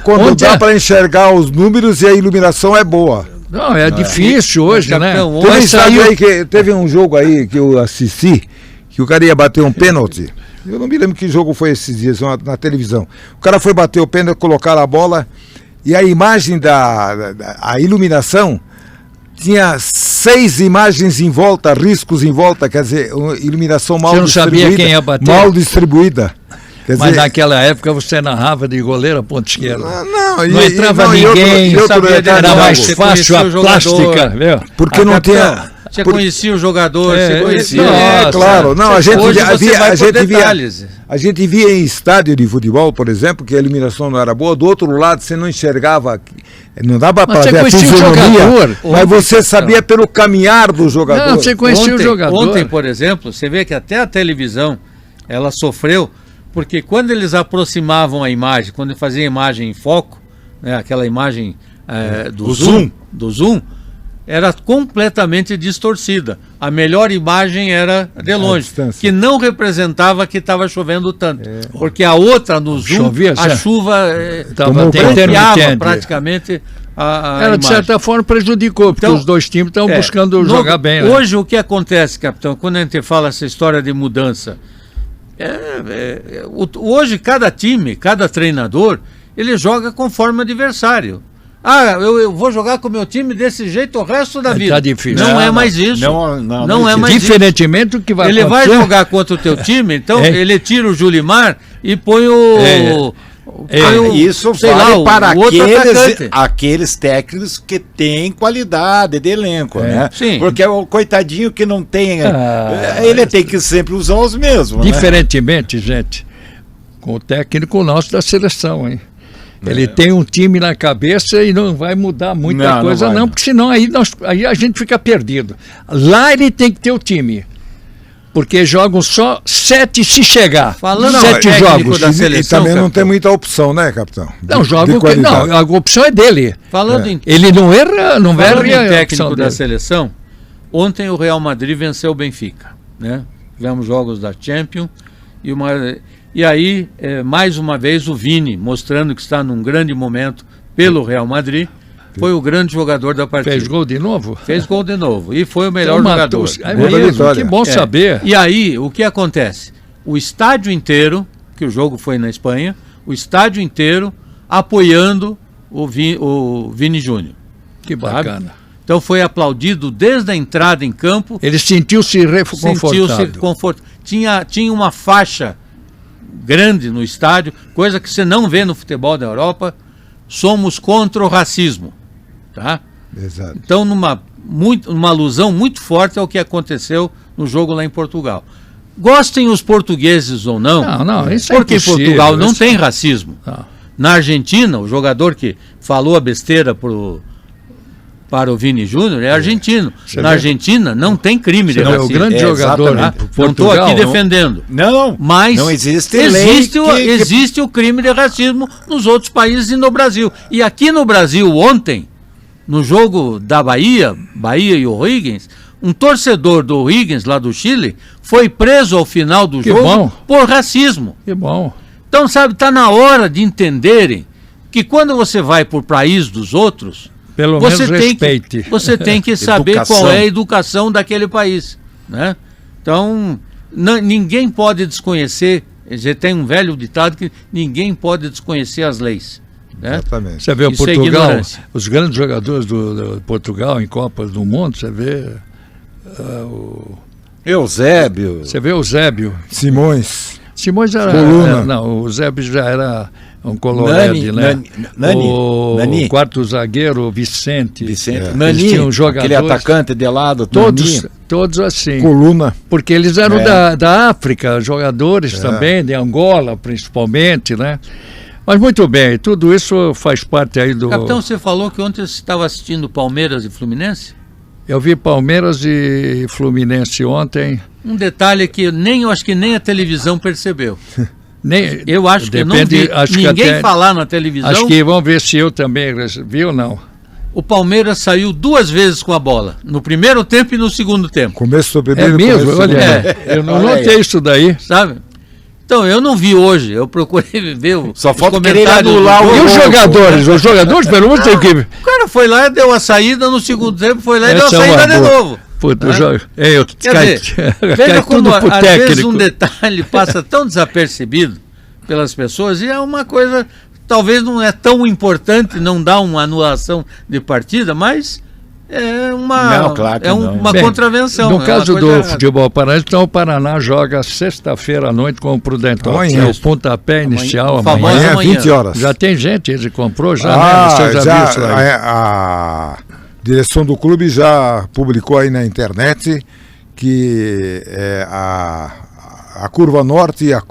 com Quando dá para enxergar os números e a iluminação é boa. Não, é difícil hoje, né? Capitão, Teve, Mas saiu... teve um jogo aí que eu assisti, que o cara ia bater um pênalti. Eu não me lembro que jogo foi esses dias na televisão. O cara foi bater o pênalti, colocar a bola e a imagem a iluminação tinha 6 imagens em volta, riscos em volta, quer dizer, iluminação mal distribuída. Você não sabia quem ia bater? Mal distribuída. Quer Mas dizer, naquela época você narrava de goleiro a ponta esquerda. Não entrava ninguém, era mais fácil a plástica, viu? Porque não tinha... Você conhecia o jogador, você conhecia... Claro, não, a gente a gente via em estádio de futebol, por exemplo, que a iluminação não era boa, do outro lado você não enxergava, não dava para ver a fisionomia, mas você sabia pelo caminhar do jogador. Não, você conhecia o jogador. Ontem, por exemplo, você vê que até a televisão, ela sofreu, porque quando eles aproximavam a imagem, quando faziam a imagem em foco, né, aquela imagem do zoom, era completamente distorcida. A melhor imagem era de longe, que não representava que estava chovendo tanto. Porque a outra, no zoom, a chuva bloqueava praticamente a imagem. De certa forma prejudicou, porque os dois times estão buscando jogar bem. Né? Hoje o que acontece, capitão, quando a gente fala essa história de mudança, hoje cada time, cada treinador, ele joga conforme o adversário. Eu vou jogar com o meu time desse jeito o resto da vida. Tá difícil. Não é mais isso. Não é mais diferentemente do que vai acontecer. Ele vai jogar contra o teu time, então ele tira o Julimar e põe o... Isso vale para aqueles técnicos que têm qualidade de elenco, né? Sim. Porque o coitadinho que não tem, ele tem que sempre usar os mesmos. Diferentemente, gente, com o técnico nosso da seleção, hein? Ele tem um time na cabeça e não vai mudar muita coisa, não, porque senão aí a gente fica perdido. Lá ele tem que ter o time. Porque jogam só 7 se chegar. Falando 7 jogos da seleção, e também não tem muita opção, né, capitão? Não, a opção é dele. Ele não erra, não erra. Em técnico da seleção, ontem o Real Madrid venceu o Benfica, né? Tivemos jogos da Champions e aí, mais uma vez, o Vini, mostrando que está num grande momento pelo Real Madrid, foi o grande jogador da partida. Fez gol de novo? Fez gol de novo. E foi o melhor jogador. Que bom saber. E aí, o que acontece? O estádio inteiro, que o jogo foi na Espanha, o estádio inteiro apoiando o Vini Júnior. Que bacana. Sabe? Então foi aplaudido desde a entrada em campo. Ele sentiu-se confortável. Tinha uma faixa grande no estádio, coisa que você não vê no futebol da Europa. Somos contra o racismo, tá? Exato. Então numa alusão muito forte ao que aconteceu no jogo lá em Portugal. Gostem os portugueses ou não, isso porque é em Portugal não tem racismo. Na Argentina, o jogador que falou a besteira para o Vini Júnior é argentino. Na Argentina não tem crime de racismo. O grande jogador, né? Não estou aqui defendendo. Mas não existe existe o crime de racismo nos outros países e no Brasil. E aqui no Brasil, ontem, no jogo da Bahia e o O'Higgins, um torcedor do O'Higgins, lá do Chile, foi preso ao final do jogo por racismo. Que bom. Então, sabe, está na hora de entenderem que quando você vai por país dos outros, pelo menos respeite. Você tem que saber qual é a educação daquele país, né? Então, ninguém pode desconhecer, já tem um velho ditado que ninguém pode desconhecer as leis. Né? Exatamente. Você vê o Portugal, os grandes jogadores do Portugal em Copas do Mundo, você vê Eusébio. Você vê o Eusébio. Simões era... o Eusébio já era... um colorado, né? O quarto zagueiro, Vicente. Nani, tinham jogadores, aquele atacante de lado. Todos assim. Coluna. Porque eles eram da África, jogadores também, de Angola principalmente, né? Mas muito bem, tudo isso faz parte aí do... Capitão, você falou que ontem você estava assistindo Palmeiras e Fluminense? Eu vi Palmeiras e Fluminense ontem. Um detalhe que eu acho que nem a televisão percebeu. Eu acho que não vi ninguém falar na televisão. Acho que vamos ver se eu também vi ou não. O Palmeiras saiu 2 vezes com a bola, no primeiro tempo e no segundo tempo. Começo do primeiro. Eu não notei isso daí. Sabe? Então, eu não vi hoje, eu procurei ver só falta querer anular E os jogadores? Pelo menos tem que... O cara foi lá e deu a saída no segundo tempo, foi lá e deu a saída de novo. Quer dizer, veja como às vezes um detalhe passa tão desapercebido pelas pessoas e é uma coisa, talvez não é tão importante, não dá uma anulação de partida, mas é uma, contravenção. No caso do futebol paranaense, então o Paraná joga sexta-feira à noite com o Prudentópolis. É o pontapé inicial amanhã. 20 horas. Já tem gente, ele comprou já, né? Seus avisos lá. A direção do clube já publicou aí na internet que a curva norte e a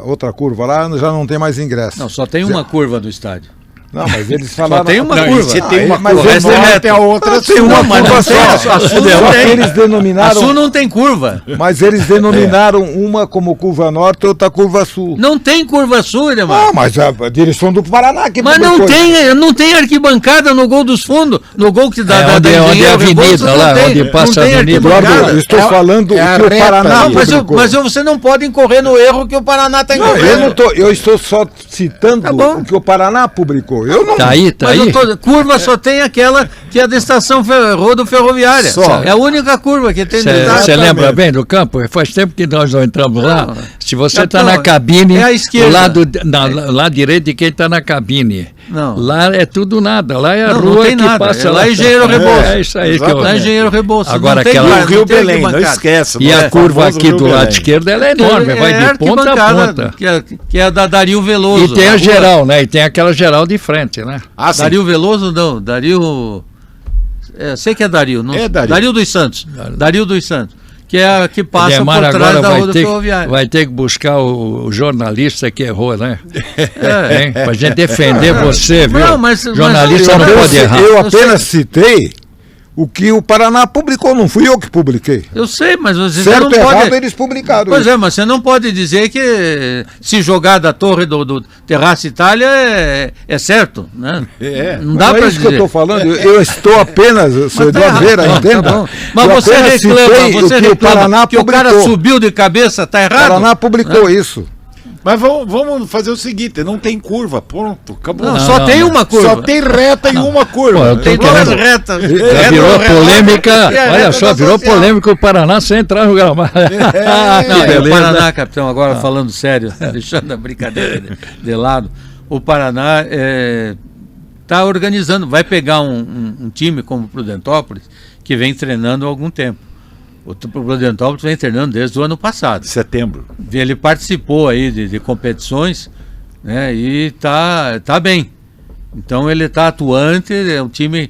outra curva lá já não tem mais ingresso. Não, só tem uma curva do estádio. Não, mas eles falaram... Só tem uma curva. Se tem uma mas curva norte, a outra tem uma curva só. A Sul não tem. Eles denominaram... A Sul não tem curva. Mas eles denominaram uma como curva norte e outra curva sul. Não tem curva sul, Edemar. Ah, mas a direção do Paraná que Mas não tem arquibancada no gol dos fundos. No gol que dá onde é a avenida lá, onde passa a avenida. Eduardo, eu estou falando que o Paraná... Mas você não pode incorrer no erro que o Paraná está incorrendo. Eu estou só citando o que o Paraná publicou. Eu não... Tá aí. Curva só tem aquela que é da estação rodoferroviária. Só. É a única curva que tem. Você lembra bem do campo? Faz tempo que nós não entramos lá. Se você está na cabine, é a esquerda. do lado direito de quem está na cabine. Não. Lá é tudo nada. Lá é a não, rua não tem que nada. passa lá. É Engenheiro Rebouças. É isso aí. Lá é Engenheiro Rebouças. Agora não aquela... tem Rio Belém, não esquece. E a curva aqui do lado esquerdo, ela é enorme. Vai de ponta a ponta. Que é a da Dario Veloso. E tem a geral, né? E tem aquela geral de frente, né? Dario Veloso não, Dario... sei que é Dario. Não, Dario dos Santos. Dario dos Santos. Que é a que passa Demar por trás da roda ferroviária. Vai ter que buscar o jornalista que errou, né? Pra gente defender você, viu? Não, jornalista não pode errar. Eu apenas citei o que o Paraná publicou, não fui eu que publiquei. Eu sei, mas você certo não ou errado pode... eles publicaram. Pois é, mas você não pode dizer que se jogar da torre do Terraço Itália é certo, né? Não dá para dizer. Que eu estou falando, eu estou apenas, seu Eduardo Vera, entenda. Tá mas você reclama que o cara subiu de cabeça, tá errado? O Paraná publicou isso. Mas vamos fazer o seguinte, não tem curva, pronto, acabou. Não, só tem uma curva. Só tem reta e uma curva. Tem duas retas. Virou polêmica, olha só, virou polêmica o Paraná sem entrar no gramado. O Paraná, capitão, agora falando sério, deixando a brincadeira de lado, o Paraná está organizando, vai pegar um time como o Prudentópolis, que vem treinando há algum tempo. O Prudentópolis vem treinando desde o ano passado. Setembro. Ele participou aí de competições, né, e tá bem. Então ele está atuante, é um time,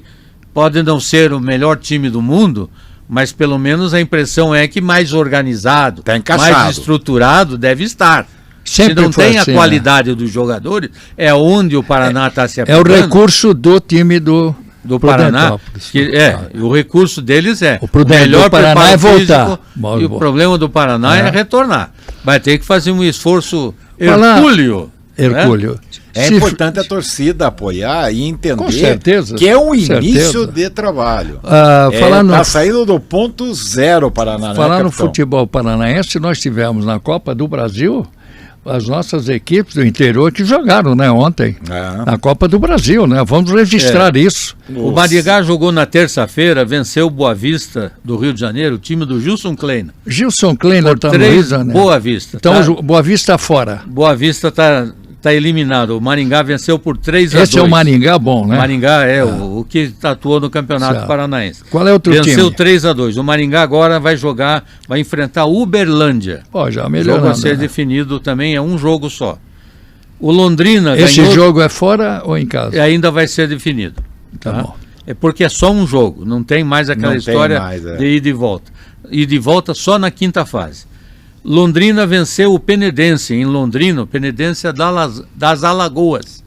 pode não ser o melhor time do mundo, mas pelo menos a impressão é que mais organizado, tá encaixado, mais estruturado deve estar. Sempre se não tem assim, a qualidade dos jogadores, é onde o Paraná está se aplicando. É o recurso do time do Paraná, o recurso deles o melhor do Paraná é voltar. E o problema do Paraná é retornar. Vai ter que fazer um esforço hercúleo. É importante a torcida apoiar e entender com certeza, que é um início de trabalho. Está saindo do ponto zero o Paraná. Falar no futebol paranaense, nós tivemos na Copa do Brasil as nossas equipes do interior que jogaram, né, ontem, na Copa do Brasil, né? Vamos registrar isso. O Maringá jogou na terça-feira, venceu o Boa Vista do Rio de Janeiro, o time do Gilson Kleina. Gilson Kleina está no Rio de Janeiro. Boa Vista. Então, Boa Vista fora. Boa Vista está eliminado. O Maringá venceu por 3-2. Esse é o Maringá bom, né? O Maringá é o que atuou no Campeonato Paranaense. Qual é o outro time? Venceu 3-2. O Maringá agora vai enfrentar o Uberlândia. Já melhorando. O jogo a ser definido também, é um jogo só. O Londrina Esse jogo é fora ou em casa? Ainda vai ser definido. Tá bom. É porque é só um jogo, não tem mais aquela história de ida e volta. Ida e volta só na quinta fase. Londrina venceu o Penedense em Londrina, o Penedense é das Alagoas.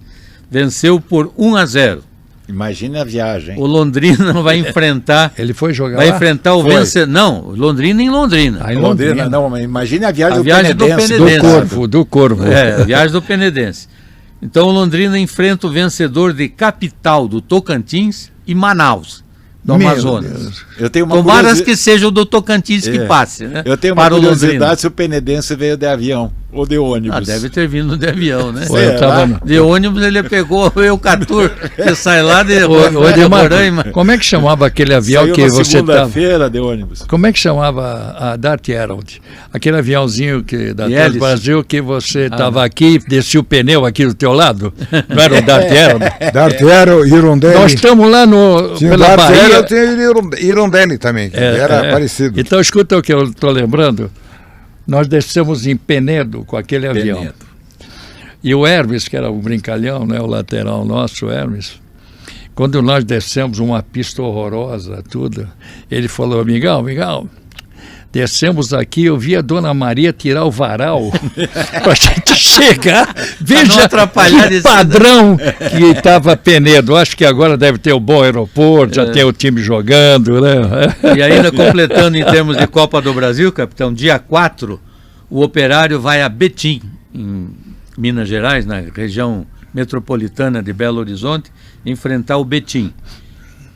Venceu por 1-0. Imagine a viagem. O Londrina vai enfrentar. Ele foi jogar vai lá? Enfrentar o vencedor. Não, Londrina em Londrina. Em Londrina, não, mas imagine a viagem do Penedense. Do Corvo. A viagem do Penedense. Então o Londrina enfrenta o vencedor de Capital, do Tocantins e Manaus, do Amazonas. Eu tenho uma Tomara que seja o do Tocantins que passe, né? Eu tenho uma curiosidade se o Penedense veio de avião. ou de ônibus? Deve ter vindo de avião, né? Pô, eu tava De ônibus ele pegou o Eucatur, que sai lá de Roraima. Como é que chamava aquele avião Saiu que na você tava? segunda-feira de ônibus. Como é que chamava a Dart Herald? Aquele aviãozinho da De Trans hélice. Brasil que você estava aqui, descia o pneu aqui do teu lado? Não era o Dart Herald? Dart Herald, Irondelli. Nós estamos lá Tinha o pela Dart Bahia. Herald, tinha o Irondelli também, que era parecido. Então escuta o que eu estou lembrando. Nós descemos em Penedo com aquele avião. Penedo. E o Hermes, que era o brincalhão, né, o lateral nosso, o Hermes, quando nós descemos uma pista horrorosa, tudo, ele falou, amigão, descemos aqui, eu vi a Dona Maria tirar o varal para a gente chegar. Veja atrapalhar que esse padrão que estava Penedo. Acho que agora deve ter um bom aeroporto, já tem o time jogando, né? E ainda completando em termos de Copa do Brasil, capitão, dia 4, o Operário vai a Betim, em Minas Gerais, na região metropolitana de Belo Horizonte, enfrentar o Betim.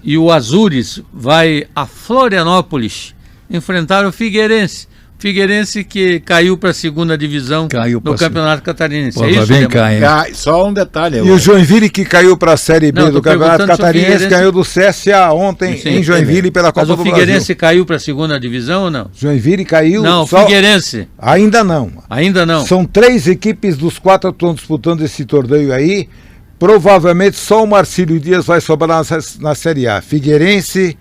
E o Azures vai a Florianópolis enfrentar o Figueirense. Figueirense que caiu para a segunda divisão no Campeonato Catarinense. Pô, É isso, vem né? cá, hein? Só um detalhe. E o Joinville, que caiu para a Série B Não, do tô Campeonato perguntando se o Catarinense, Figueirense- ganhou do CSA ontem Sim, em Joinville pela Copa Mas o do Figueirense Brasil. caiu para a segunda divisão ou não? Joinville caiu. Não, o só... Figueirense. Ainda não. Ainda não. São 3 equipes dos 4 que estão disputando esse torneio aí. Provavelmente só o Marcílio Dias vai sobrar na Série A. Figueirense,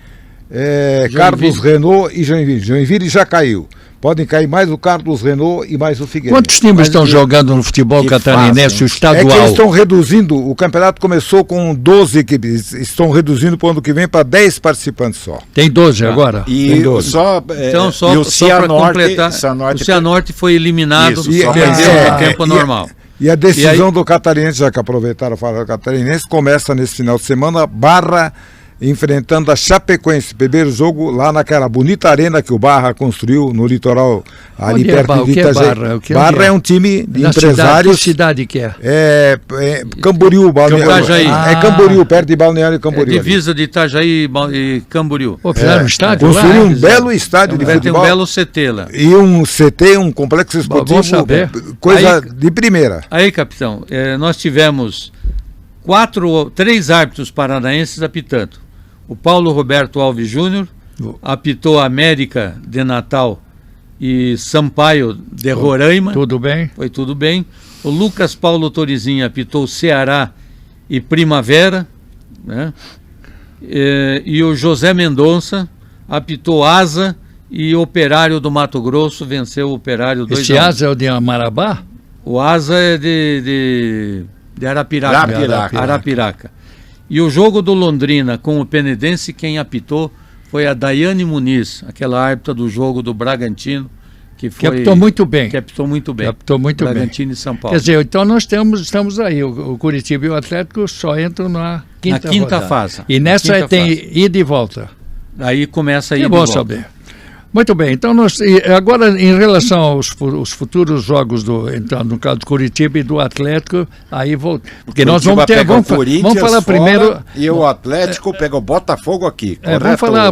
Carlos Renault e Joinville. Joinville já caiu. Podem cair mais o Carlos Renault e mais o Figueirense. Quantos times estão jogando no futebol catarinense, o É estadual? que eles estão reduzindo, o campeonato começou com 12 equipes, estão reduzindo para o ano que vem para 10 participantes só. Tem 12 agora? E Tem 12. Então, só e o para completar, Cianorte o Cianorte foi eliminado Isso, no só perdeu no tempo normal. E a decisão do Catarinense, já que aproveitaram a fala do Catarinense, começa nesse final de semana, Barra enfrentando a Chapecoense. Primeiro jogo lá naquela bonita arena que o Barra construiu no litoral ali Onde é perto Barra? de O que é Itajaí. Barra? O que é Barra onde é? é um time de Na empresários. Que cidade que é? Camboriú, Balneário. Itajaí. É Camboriú, perto de Balneário Camboriú. ali. Divisa de Itajaí e Camboriú. Pô, fizeram um estádio lá? Construiu um Fizeram. belo estádio de Tem um futebol. belo CT lá. E um CT, um complexo esportivo, saber. coisa Aí- de primeira. Aí, capitão, nós tivemos 3 árbitros paranaenses apitando. O Paulo Roberto Alves Júnior apitou América de Natal e Sampaio de Roraima. Tudo bem? Foi tudo bem. O Lucas Paulo Torizinho apitou Ceará e Primavera, né? E o José Mendonça apitou Asa e Operário do Mato Grosso, venceu o Operário 2-1. Esse Asa é o de Amarabá? O Asa é de Arapiraca. Arapiraca. E o jogo do Londrina com o Penedense, quem apitou foi a Daiane Muniz, aquela árbitra do jogo do Bragantino, que apitou muito bem. Que apitou muito bem. Apitou muito bem. Bragantino e São Paulo. Quer dizer, então nós estamos aí. O Curitiba e o Atlético só entram na quinta rodada. fase. E nessa quinta tem fase. ida e volta. Aí começa a ir É de bom volta. saber. Muito bem, então agora em relação aos futuros jogos então, no caso do Curitiba e do Atlético, aí porque nós vamos ter, vamos falar primeiro, e o Atlético pega o Botafogo aqui.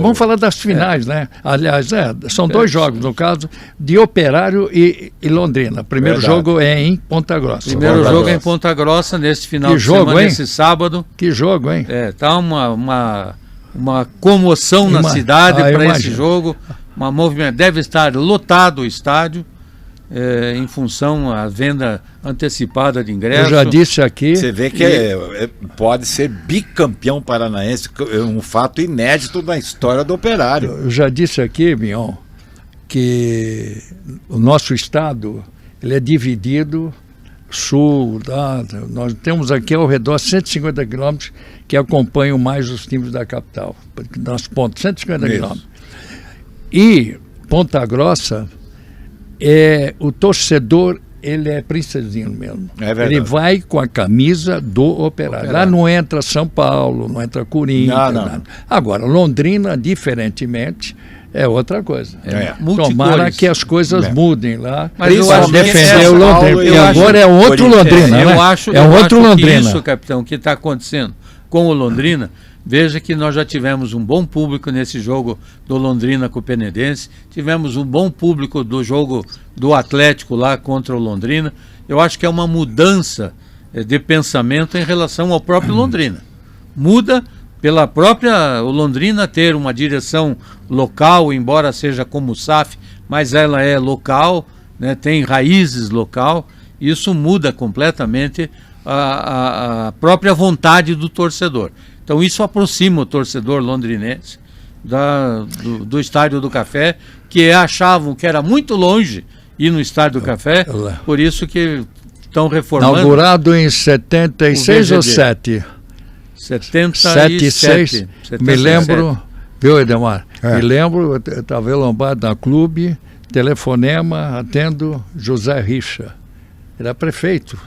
vamos falar das finais, né? Aliás, são 2 jogos no caso de Operário e Londrina. Primeiro jogo é em Ponta Grossa. Primeiro jogo é em Ponta Grossa nesse final Que de jogo, semana, hein? nesse sábado. Que jogo, hein? Tá uma comoção na cidade para esse imagino. jogo. Uma movimento, deve estar lotado o estádio em função à venda antecipada de ingressos. Eu já disse aqui. Você vê que pode ser bicampeão paranaense, um fato inédito na história do Operário. Eu já disse aqui, Mion, que o nosso estado ele é dividido sul, nós temos aqui ao redor 150 quilômetros que acompanham mais os times da capital, nas pontas, 150 quilômetros. E Ponta Grossa, o torcedor, ele é princesinho mesmo. É verdade. Ele vai com a camisa do Operário. Lá não entra São Paulo, não entra Corinthians. Não. Nada. Agora, Londrina, diferentemente, é outra coisa. Tomara que as coisas mudem lá. Mas eu acho que defender o Londrina. E agora é outro Londrina, Londrina, né? Eu acho outro que Londrina. isso, capitão, que está acontecendo com o Londrina, veja que nós já tivemos um bom público nesse jogo do Londrina com o Penedense, tivemos um bom público do jogo do Atlético lá contra o Londrina. Eu acho que é uma mudança de pensamento em relação ao próprio Londrina. Muda pela própria o Londrina ter uma direção local, embora seja como o SAF, mas ela é local, né, tem raízes local. Isso muda completamente a própria vontade do torcedor. Então isso aproxima o torcedor londrinense do Estádio do Café, que achavam que era muito longe ir no Estádio do Café, por isso que estão reformando. Inaugurado em 76 ou 7? 76. Me lembro, viu, Edemar? Me lembro, eu estava lombado na clube, telefonema, atendo José Richa. Era prefeito.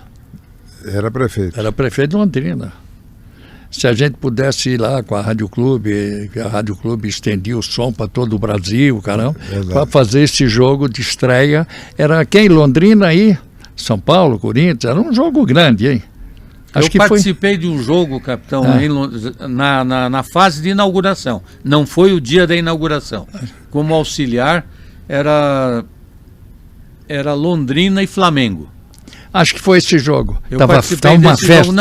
Era prefeito de Londrina. Se a gente pudesse ir lá com a Rádio Clube, que a Rádio Clube estendia o som para todo o Brasil, caramba, para fazer esse jogo de estreia. Era quem? Londrina aí? São Paulo, Corinthians? Era um jogo grande, hein? Eu participei de um jogo, capitão, na fase de inauguração. Não foi o dia da inauguração. Como auxiliar, era Londrina e Flamengo. Acho que foi esse jogo. Eu participei uma desse festa. jogo.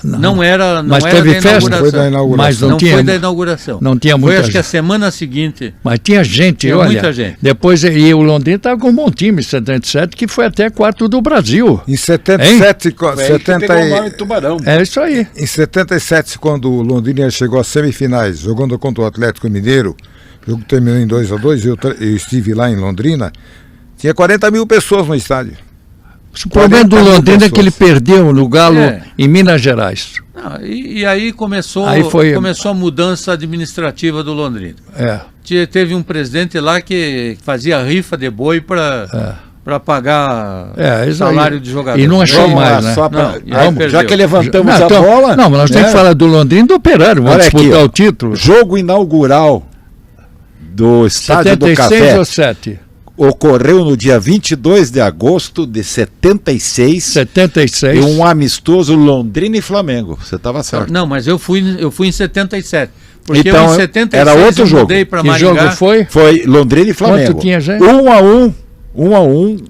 Não era mas era teve da festa? inauguração. Foi da inauguração. Mas não foi da inauguração. Não tinha muita Foi, acho gente. que a semana seguinte. Mas tinha gente, Tinha olha. muita gente. Depois, e o Londrina estava com um bom time em 77, que foi até quarto do Brasil. Em 77, Tubarão. É isso aí. Em 77, quando o Londrina chegou às semifinais, jogando contra o Atlético Mineiro, o jogo terminou em 2-2, eu estive lá em Londrina, tinha 40 mil pessoas no estádio. O problema do Londrina é que ele perdeu no Galo em Minas Gerais. E aí começou a mudança administrativa do Londrina. Teve um presidente lá que fazia rifa de boi para pagar salário de jogador. E não achou mais, né? Já que levantamos a bola... Não, mas nós temos que falar do Londrina e do Operário. Vamos disputar o título. Jogo inaugural do Estádio do Café. 76 ou 7? Ocorreu no dia 22 de agosto de 76. E um amistoso Londrina e Flamengo. Você estava certo. Não, mas eu fui em 77. Porque então, eu, em 76 era outro jogo. Mudei para Maringá. Que jogo foi? Foi Londrina e Flamengo. Quanto tinha gente? 1-1.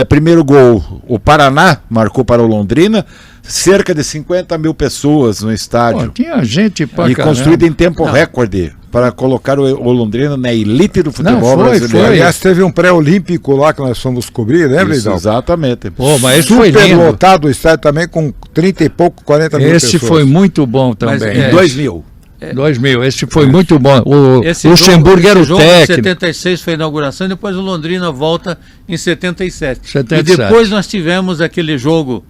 Primeiro gol, o Paraná marcou para o Londrina. Cerca de 50 mil pessoas no estádio. Tinha gente pra E construído em tempo recorde para colocar o Londrina na elite do futebol brasileiro. Aliás, teve um pré-olímpico lá que nós fomos cobrir, lembra, Isso, exatamente. Mas esse foi lindo. Lotado o estádio também com 30 e pouco, 40 mil pessoas. Esse foi muito bom também. Em 2000. 2000, esse foi muito bom. O Esse Luxemburgo era o jogo técnico. Em 76 foi a inauguração, e depois o Londrina volta em 77. 77. E depois nós tivemos aquele jogo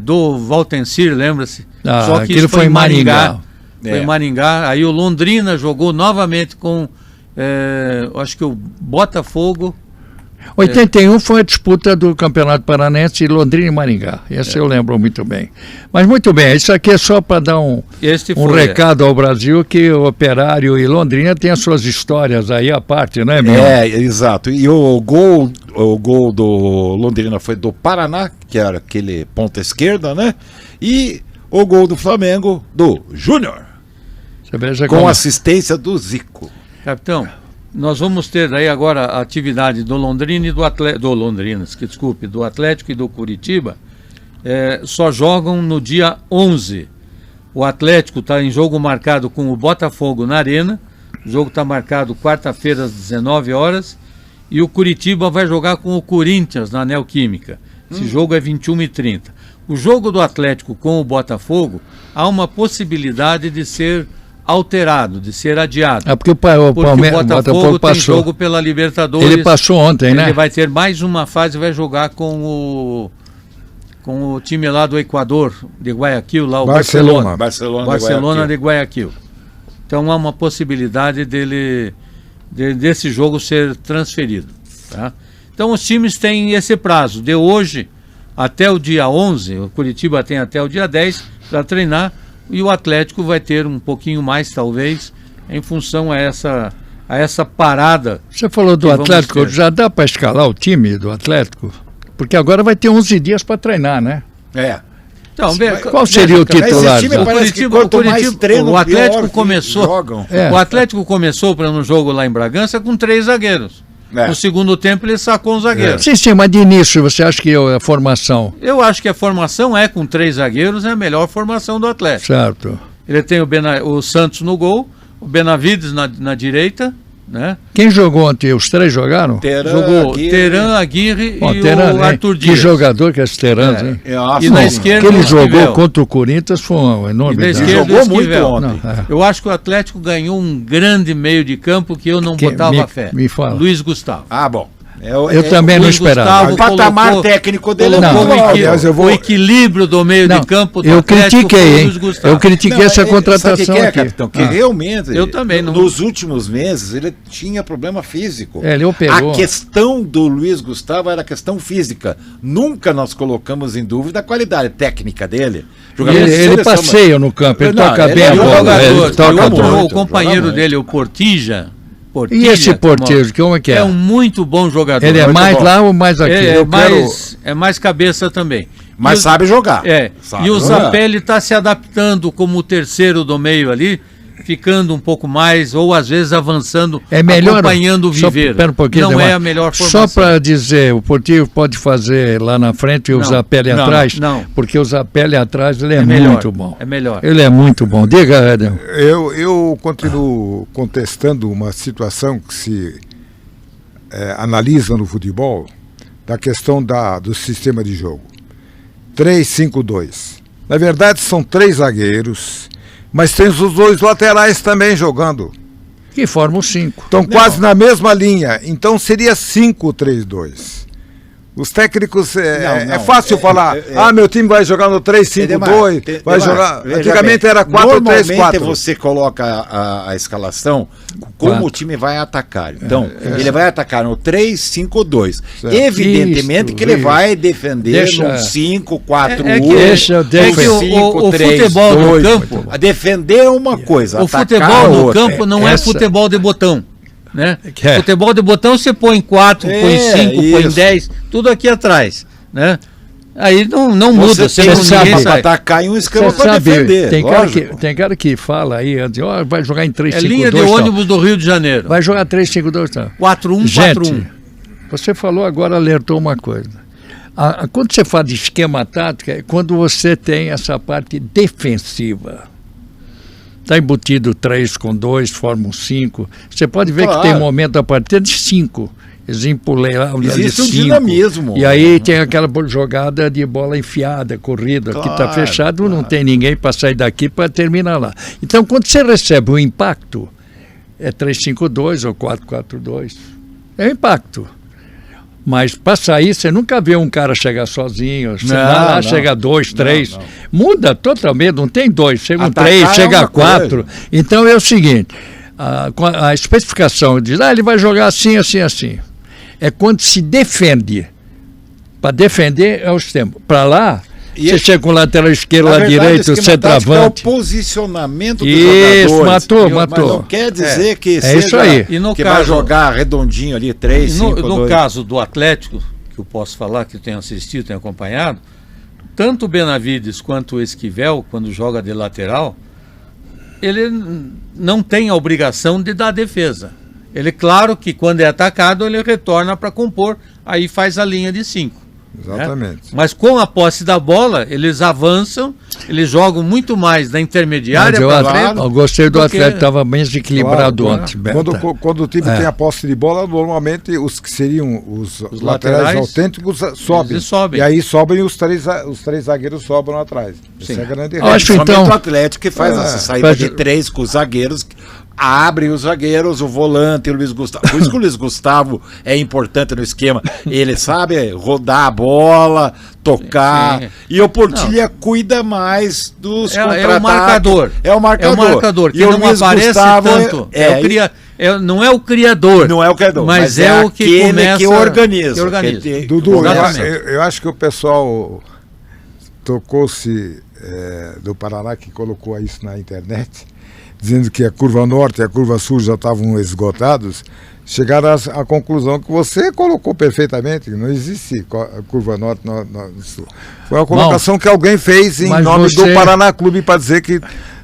do Valtencir, lembra-se? Só que isso foi em Maringá. Foi em Maringá. Aí o Londrina jogou novamente com, acho que o Botafogo. 81 foi a disputa do Campeonato Paranense Londrina e Maringá. Esse eu lembro muito bem. Mas muito bem, isso aqui é só para dar um recado ao Brasil, que o Operário e Londrina têm as suas histórias aí à parte, né, meu? Exato. E o gol do Londrina foi do Paraná, que era aquele ponta esquerda, né? E o gol do Flamengo do Júnior. Com assistência do Zico. Capitão, nós vamos ter aí agora a atividade do Londrina e do Atlético e do Curitiba. Só jogam no dia 11. O Atlético está em jogo marcado com o Botafogo na Arena. O jogo está marcado quarta-feira às 19 horas. E o Curitiba vai jogar com o Corinthians na Neoquímica. Esse jogo é 21h30. O jogo do Atlético com o Botafogo, há uma possibilidade de ser alterado, de ser adiado. Porque o Botafogo tem jogo pela Libertadores. Ele passou ontem, né? Ele vai ter mais uma fase, vai jogar com o time lá do Equador, de Guayaquil, lá o Barcelona de Guayaquil. Então há uma possibilidade desse jogo ser transferido. Tá? Então os times têm esse prazo, de hoje até o dia 11, o Curitiba tem até o dia 10 para treinar, e o Atlético vai ter um pouquinho mais, talvez, em função a essa parada. Você falou do Atlético, já dá para escalar o time do Atlético? Porque agora vai ter 11 dias para treinar, né? Então, Qual seria o titular? Esse time parece que quanto mais treino, o Atlético pior começou. Jogam. O Atlético começou para um jogo lá em Bragança com 3 zagueiros. No segundo tempo ele sacou um zagueiro. Sim, mas de início você acha que a formação? Eu acho que a formação com 3 zagueiros é a melhor formação do Atlético. Certo. Ele tem o Santos no gol, o Benavides na direita, né? Quem jogou ontem? Os 3 jogaram? Jogou Teran, Aguirre e Teran, o Arthur Dias. Que jogador que é esse Teran, hein? E na esquerda que ele jogou Esquivel. Contra o Corinthians foi uma enormidade. Ele jogou muito ontem. Eu acho que o Atlético ganhou um grande meio de campo que eu não botava fé. Me fala. Luiz Gustavo. Ah, bom. Eu também não esperava. O patamar técnico dele o equilíbrio do meio de campo do eu Atlético critiquei, foi o Luiz Gustavo. Eu critiquei essa contratação sabe que aqui. Capitão? Que realmente, eu também não. Nos últimos meses, ele tinha problema físico. Ele operou. A questão do Luiz Gustavo era a questão física. Nunca nós colocamos em dúvida a qualidade técnica dele. Ele passeia no campo, ele toca bem a bola. O companheiro dele, o Portilla. E esse Portillo, como é que é? É um muito bom jogador. Ele é mais lá ou mais aqui? É mais cabeça também. Mas sabe jogar. E o Zapelli está se adaptando como o terceiro do meio ali, ficando um pouco mais, ou às vezes avançando, acompanhando o Viveiro. Não é a melhor formação. Só para dizer, o Portillo pode fazer lá na frente e o Zapelli atrás? Não. Porque o Zapelli atrás ele é muito bom. É melhor. Ele é muito bom. Diga, Edel. Eu continuo contestando uma situação que se analisa no futebol, da questão do sistema de jogo. 3-5-2. Na verdade, são 3 zagueiros, mas tem os 2 laterais também jogando. Que formam 5. Estão quase na mesma linha. Então seria 5-3-2. Os técnicos, é fácil falar, meu time vai jogar no 3-5-2, vai jogar... Antigamente era 4-3-4. Normalmente você coloca a escalação como o time vai atacar. Então, ele vai atacar no 3-5-2. Evidentemente que ele vai defender no 5-4-1. O futebol no campo... Defender é uma coisa, o futebol no campo não é futebol de botão. Né? Futebol de botão você põe 4, põe 5, põe 10, tudo aqui atrás, né? Aí não muda, você não sabe para atacar em um esquema para defender. Tem cara que fala aí, vai jogar em 3-5-2. É linha de ônibus do Rio de Janeiro. Vai jogar 3-5-2, tá? 4-1, 4-1. Você falou agora, alertou uma coisa. Quando você fala de esquema tático, é quando você tem essa parte defensiva. Está embutido 3 com 2, forma um 5. Você pode ver que tem momento da partida de 5. Existe um dinamismo. E aí tem aquela jogada de bola enfiada, corrida, que está fechado, não tem ninguém para sair daqui para terminar lá. Então, quando você recebe o impacto, é 3-5-2 ou 4-4-2. É o impacto. Mas para sair, você nunca vê um cara chegar sozinho. Lá chega 2, 3. Muda totalmente, não tem 2, chega um 3, chega 4. Então é o seguinte, a especificação diz, ele vai jogar assim, assim, assim. É quando se defende. Para defender é o sistema. Para lá, você chega com o lateral esquerdo, lá direito, o centroavante. É o posicionamento dos jogadores. Matou. Mas não quer dizer que seja isso aí. E no que caso, vai jogar redondinho ali, 3, 5, 2. No caso do Atlético, que eu posso falar, que eu tenho assistido, tenho acompanhado, tanto o Benavides quanto o Esquivel, quando joga de lateral, ele não tem a obrigação de dar defesa. Ele, claro que quando é atacado, ele retorna para compor, aí faz a linha de 5. Exatamente. Mas com a posse da bola, eles avançam, eles jogam muito mais da intermediária para frente. Eu gostei do Atlético, estava bem desequilibrado ontem. Quando o time tem a posse de bola, normalmente os que seriam os laterais autênticos sobem. E aí sobem os três zagueiros sobram atrás. Essa é a grande regra. Acho então o Atlético que faz essa saída de 3 com os zagueiros. Abre os zagueiros, o volante, o Luiz Gustavo. Por isso que o Luiz Gustavo é importante no esquema. Ele sabe rodar a bola, tocar. Sim. E o Portilha cuida mais dos contra-ataques. É o marcador. Que não aparece Gustavo tanto. Não é o criador. Não é o criador. Mas é o que começa, que organiza. Dudu, eu acho que o pessoal tocou-se do Paraná, que colocou isso na internet. dizendo que a curva norte e a curva sul já estavam esgotados, chegaram à conclusão que você colocou perfeitamente, que não existe a curva norte no sul. Foi uma colocação que alguém fez em nome do Paraná Clube para dizer que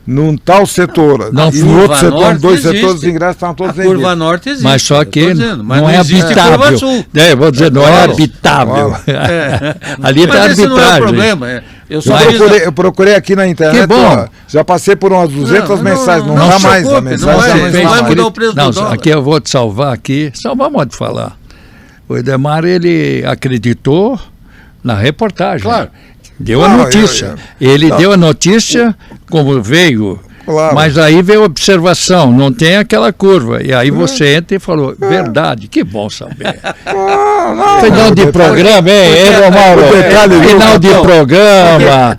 num tal setor não, e no outro setor, dois setores, os ingressos estavam todos vendidos. A curva norte existe. Mas só que dizendo, mas não é habitável. Vou dizer, não é habitável. Ali está arbitragem. Esse não é o problema. Eu procurei aqui na internet, já passei por umas 200 mensagens, não dá mais a mensagem. Não vai mudar o preço do dólar. Aqui eu vou te salvar aqui, salvar modo de falar. O Edemar, ele acreditou na reportagem. Claro. Deu a notícia. Ele deu a notícia como veio. Claro. Mas aí veio a observação, não tem aquela curva. E aí você entra e falou, verdade, que bom saber. Final de programa, hein, Romauro? Final de programa.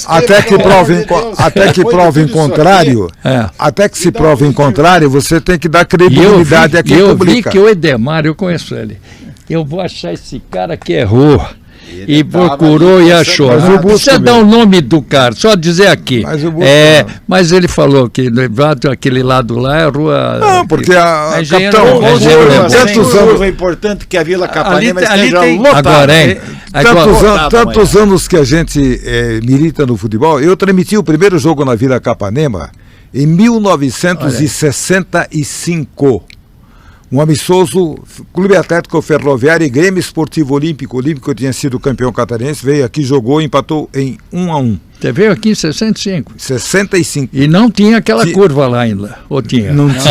Até que prove em contrário, até que se prove em contrário, você tem que dar credibilidade a quem publica. Eu vi que o Edemar, eu conheço ele. Eu vou achar esse cara que errou. E procurou e achou. Não precisa dar o nome do cara, só dizer aqui. Mas ele falou que aquele lado lá é a rua. Não, porque a Capitão, é importante que a Vila Capanema esteja lotada. Tantos anos que a gente milita no futebol, eu transmiti o primeiro jogo na Vila Capanema em 1965. Um amistoso, Clube Atlético Ferroviário e Grêmio Esportivo Olímpico. O Olímpico tinha sido campeão catarinense, veio aqui, jogou e empatou em 1-1. Você veio aqui em 65? 65. E não tinha aquela curva lá ainda, ou tinha? Não tinha.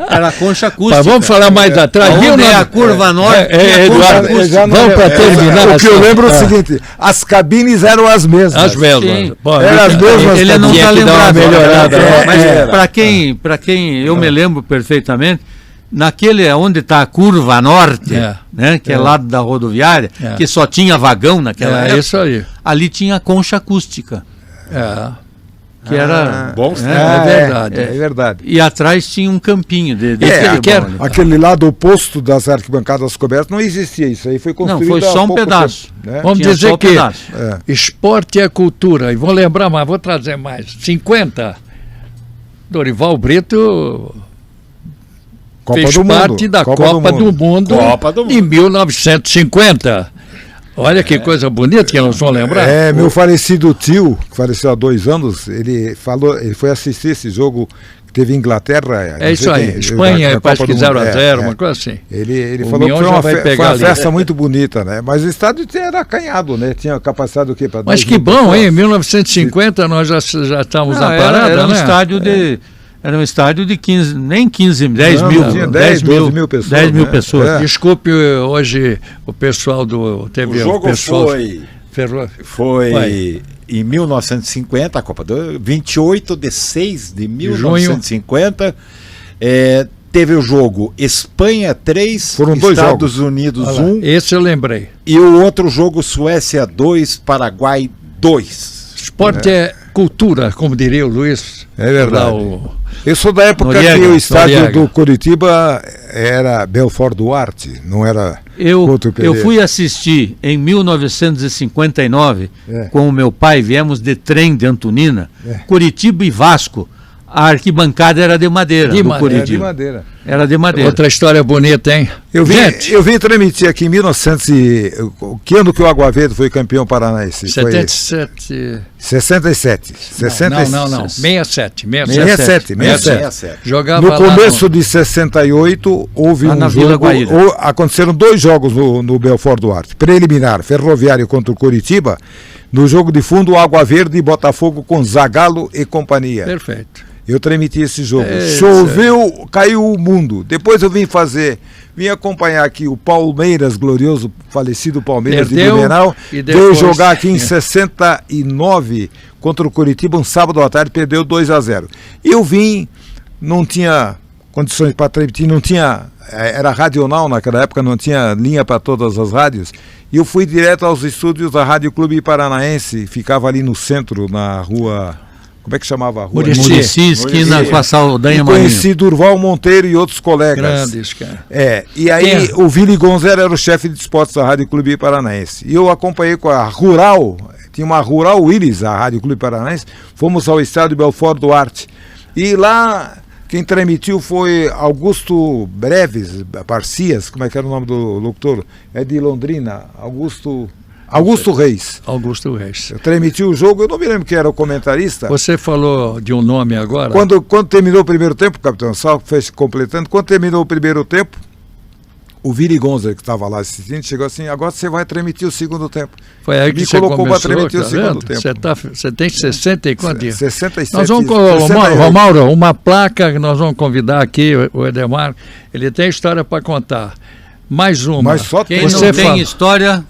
Era concha acústica. Mas vamos falar mais atrás. Onde é a curva norte? Eduardo, vamos para terminar. O que eu lembro é o seguinte, as cabines eram as mesmas. As mesmas. Eram as mesmas. Ele não está lembrado. Mas para quem eu me lembro perfeitamente, naquele onde está a curva norte, né, que é lado da rodoviária, que só tinha vagão naquela época, isso aí. Ali tinha concha acústica. Que era bom, verdade. É verdade. E atrás tinha um campinho aquele lado oposto das arquibancadas cobertas não existia, isso aí foi construído. Não, foi só um pedaço. Tempo, né? Vamos dizer que esporte é cultura. E vou lembrar mais, vou trazer mais. 50, Dorival Brito fez parte da Copa do Mundo em 1950. Olha que coisa bonita que nós vamos lembrar. Meu falecido tio, que faleceu há 2 anos, ele foi assistir esse jogo que teve em Inglaterra. Isso aí, Espanha, parece que 0-0, uma coisa assim. Ele falou que foi uma festa muito bonita, né? Mas o estádio era acanhado, né? Tinha capacidade do quê? Mas que bom, hein? Em 1950 nós já estávamos na parada, era um estádio de... Era um estádio de 10 mil pessoas. 10 mil pessoas. Desculpe, hoje o pessoal do... O jogo foi em 1950, a Copa do 28 de 6 de 1950. Teve o jogo Espanha 3, Estados Unidos 1. Esse eu lembrei. E o outro jogo Suécia 2, Paraguai 2. Esporte é cultura, como diria o Luiz. É verdade. Eu sou da época que o estádio do Curitiba era Belfort Duarte, não era Couto Pereira. Eu fui assistir em 1959 com o meu pai, viemos de trem de Antonina, Curitiba e Vasco. A arquibancada era de madeira, Curitiba. Era de madeira. Outra história bonita, hein? Eu vim transmitir aqui em 1900 que ano que o Água Verde foi campeão paranaense? 67. 67. Não. 67. Jogava no começo de 68 houve um jogo, aconteceram 2 jogos no Belfort Duarte. Preliminar, Ferroviário contra o Curitiba. No jogo de fundo, Água Verde e Botafogo com Zagallo e companhia. Perfeito. Eu transmiti esse jogo. Choveu, caiu o mundo. Depois eu vim acompanhar aqui o Palmeiras, glorioso, falecido Palmeiras de Blumenau. Veio jogar aqui em 69 contra o Curitiba, um sábado à tarde, perdeu 2-0. Eu vim, não tinha condições para transmitir, era radional naquela época, não tinha linha para todas as rádios. E eu fui direto aos estúdios da Rádio Clube Paranaense, ficava ali no centro, na rua... Como é que chamava a rua? Muricy, esquina com a Saldanha Marinho. Conheci Durval Monteiro e outros colegas. Grandes, cara. E aí o Vili Gonzera era o chefe de esportes da Rádio Clube Paranaense. E eu acompanhei com a Rural, tinha uma Rural Willis, a Rádio Clube Paranaense, fomos ao estádio Belfort Duarte. E lá quem transmitiu foi Augusto Breves, Parcias, como é que era o nome do locutor? É de Londrina, Augusto Reis. Augusto Reis. Eu transmiti o jogo, eu não me lembro quem era o comentarista. Você falou de um nome agora. Quando terminou o primeiro tempo, capitão, só completando, quando terminou o primeiro tempo, o Vili Gonza, que estava lá assistindo, chegou assim, agora você vai transmitir o segundo tempo. Foi aí que me você colocou começou, para transmitir o segundo tempo. Você tem 60 e quanto dias? 67. Nós vamos, Mauro, uma placa que nós vamos convidar aqui, o Edemar, ele tem história para contar. Mais uma. Mas só quem você não tem história...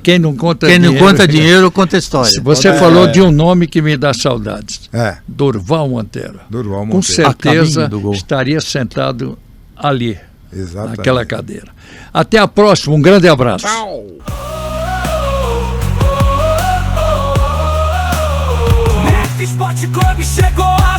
Quem não conta Quem dinheiro... não conta dinheiro, conta história. Você falou de um nome que me dá saudades. Durval Monteiro. Durval Monteiro. Com certeza estaria sentado ali. Exatamente. Naquela cadeira. Até a próxima, um grande abraço. Tchau. Esporte Clube chegou a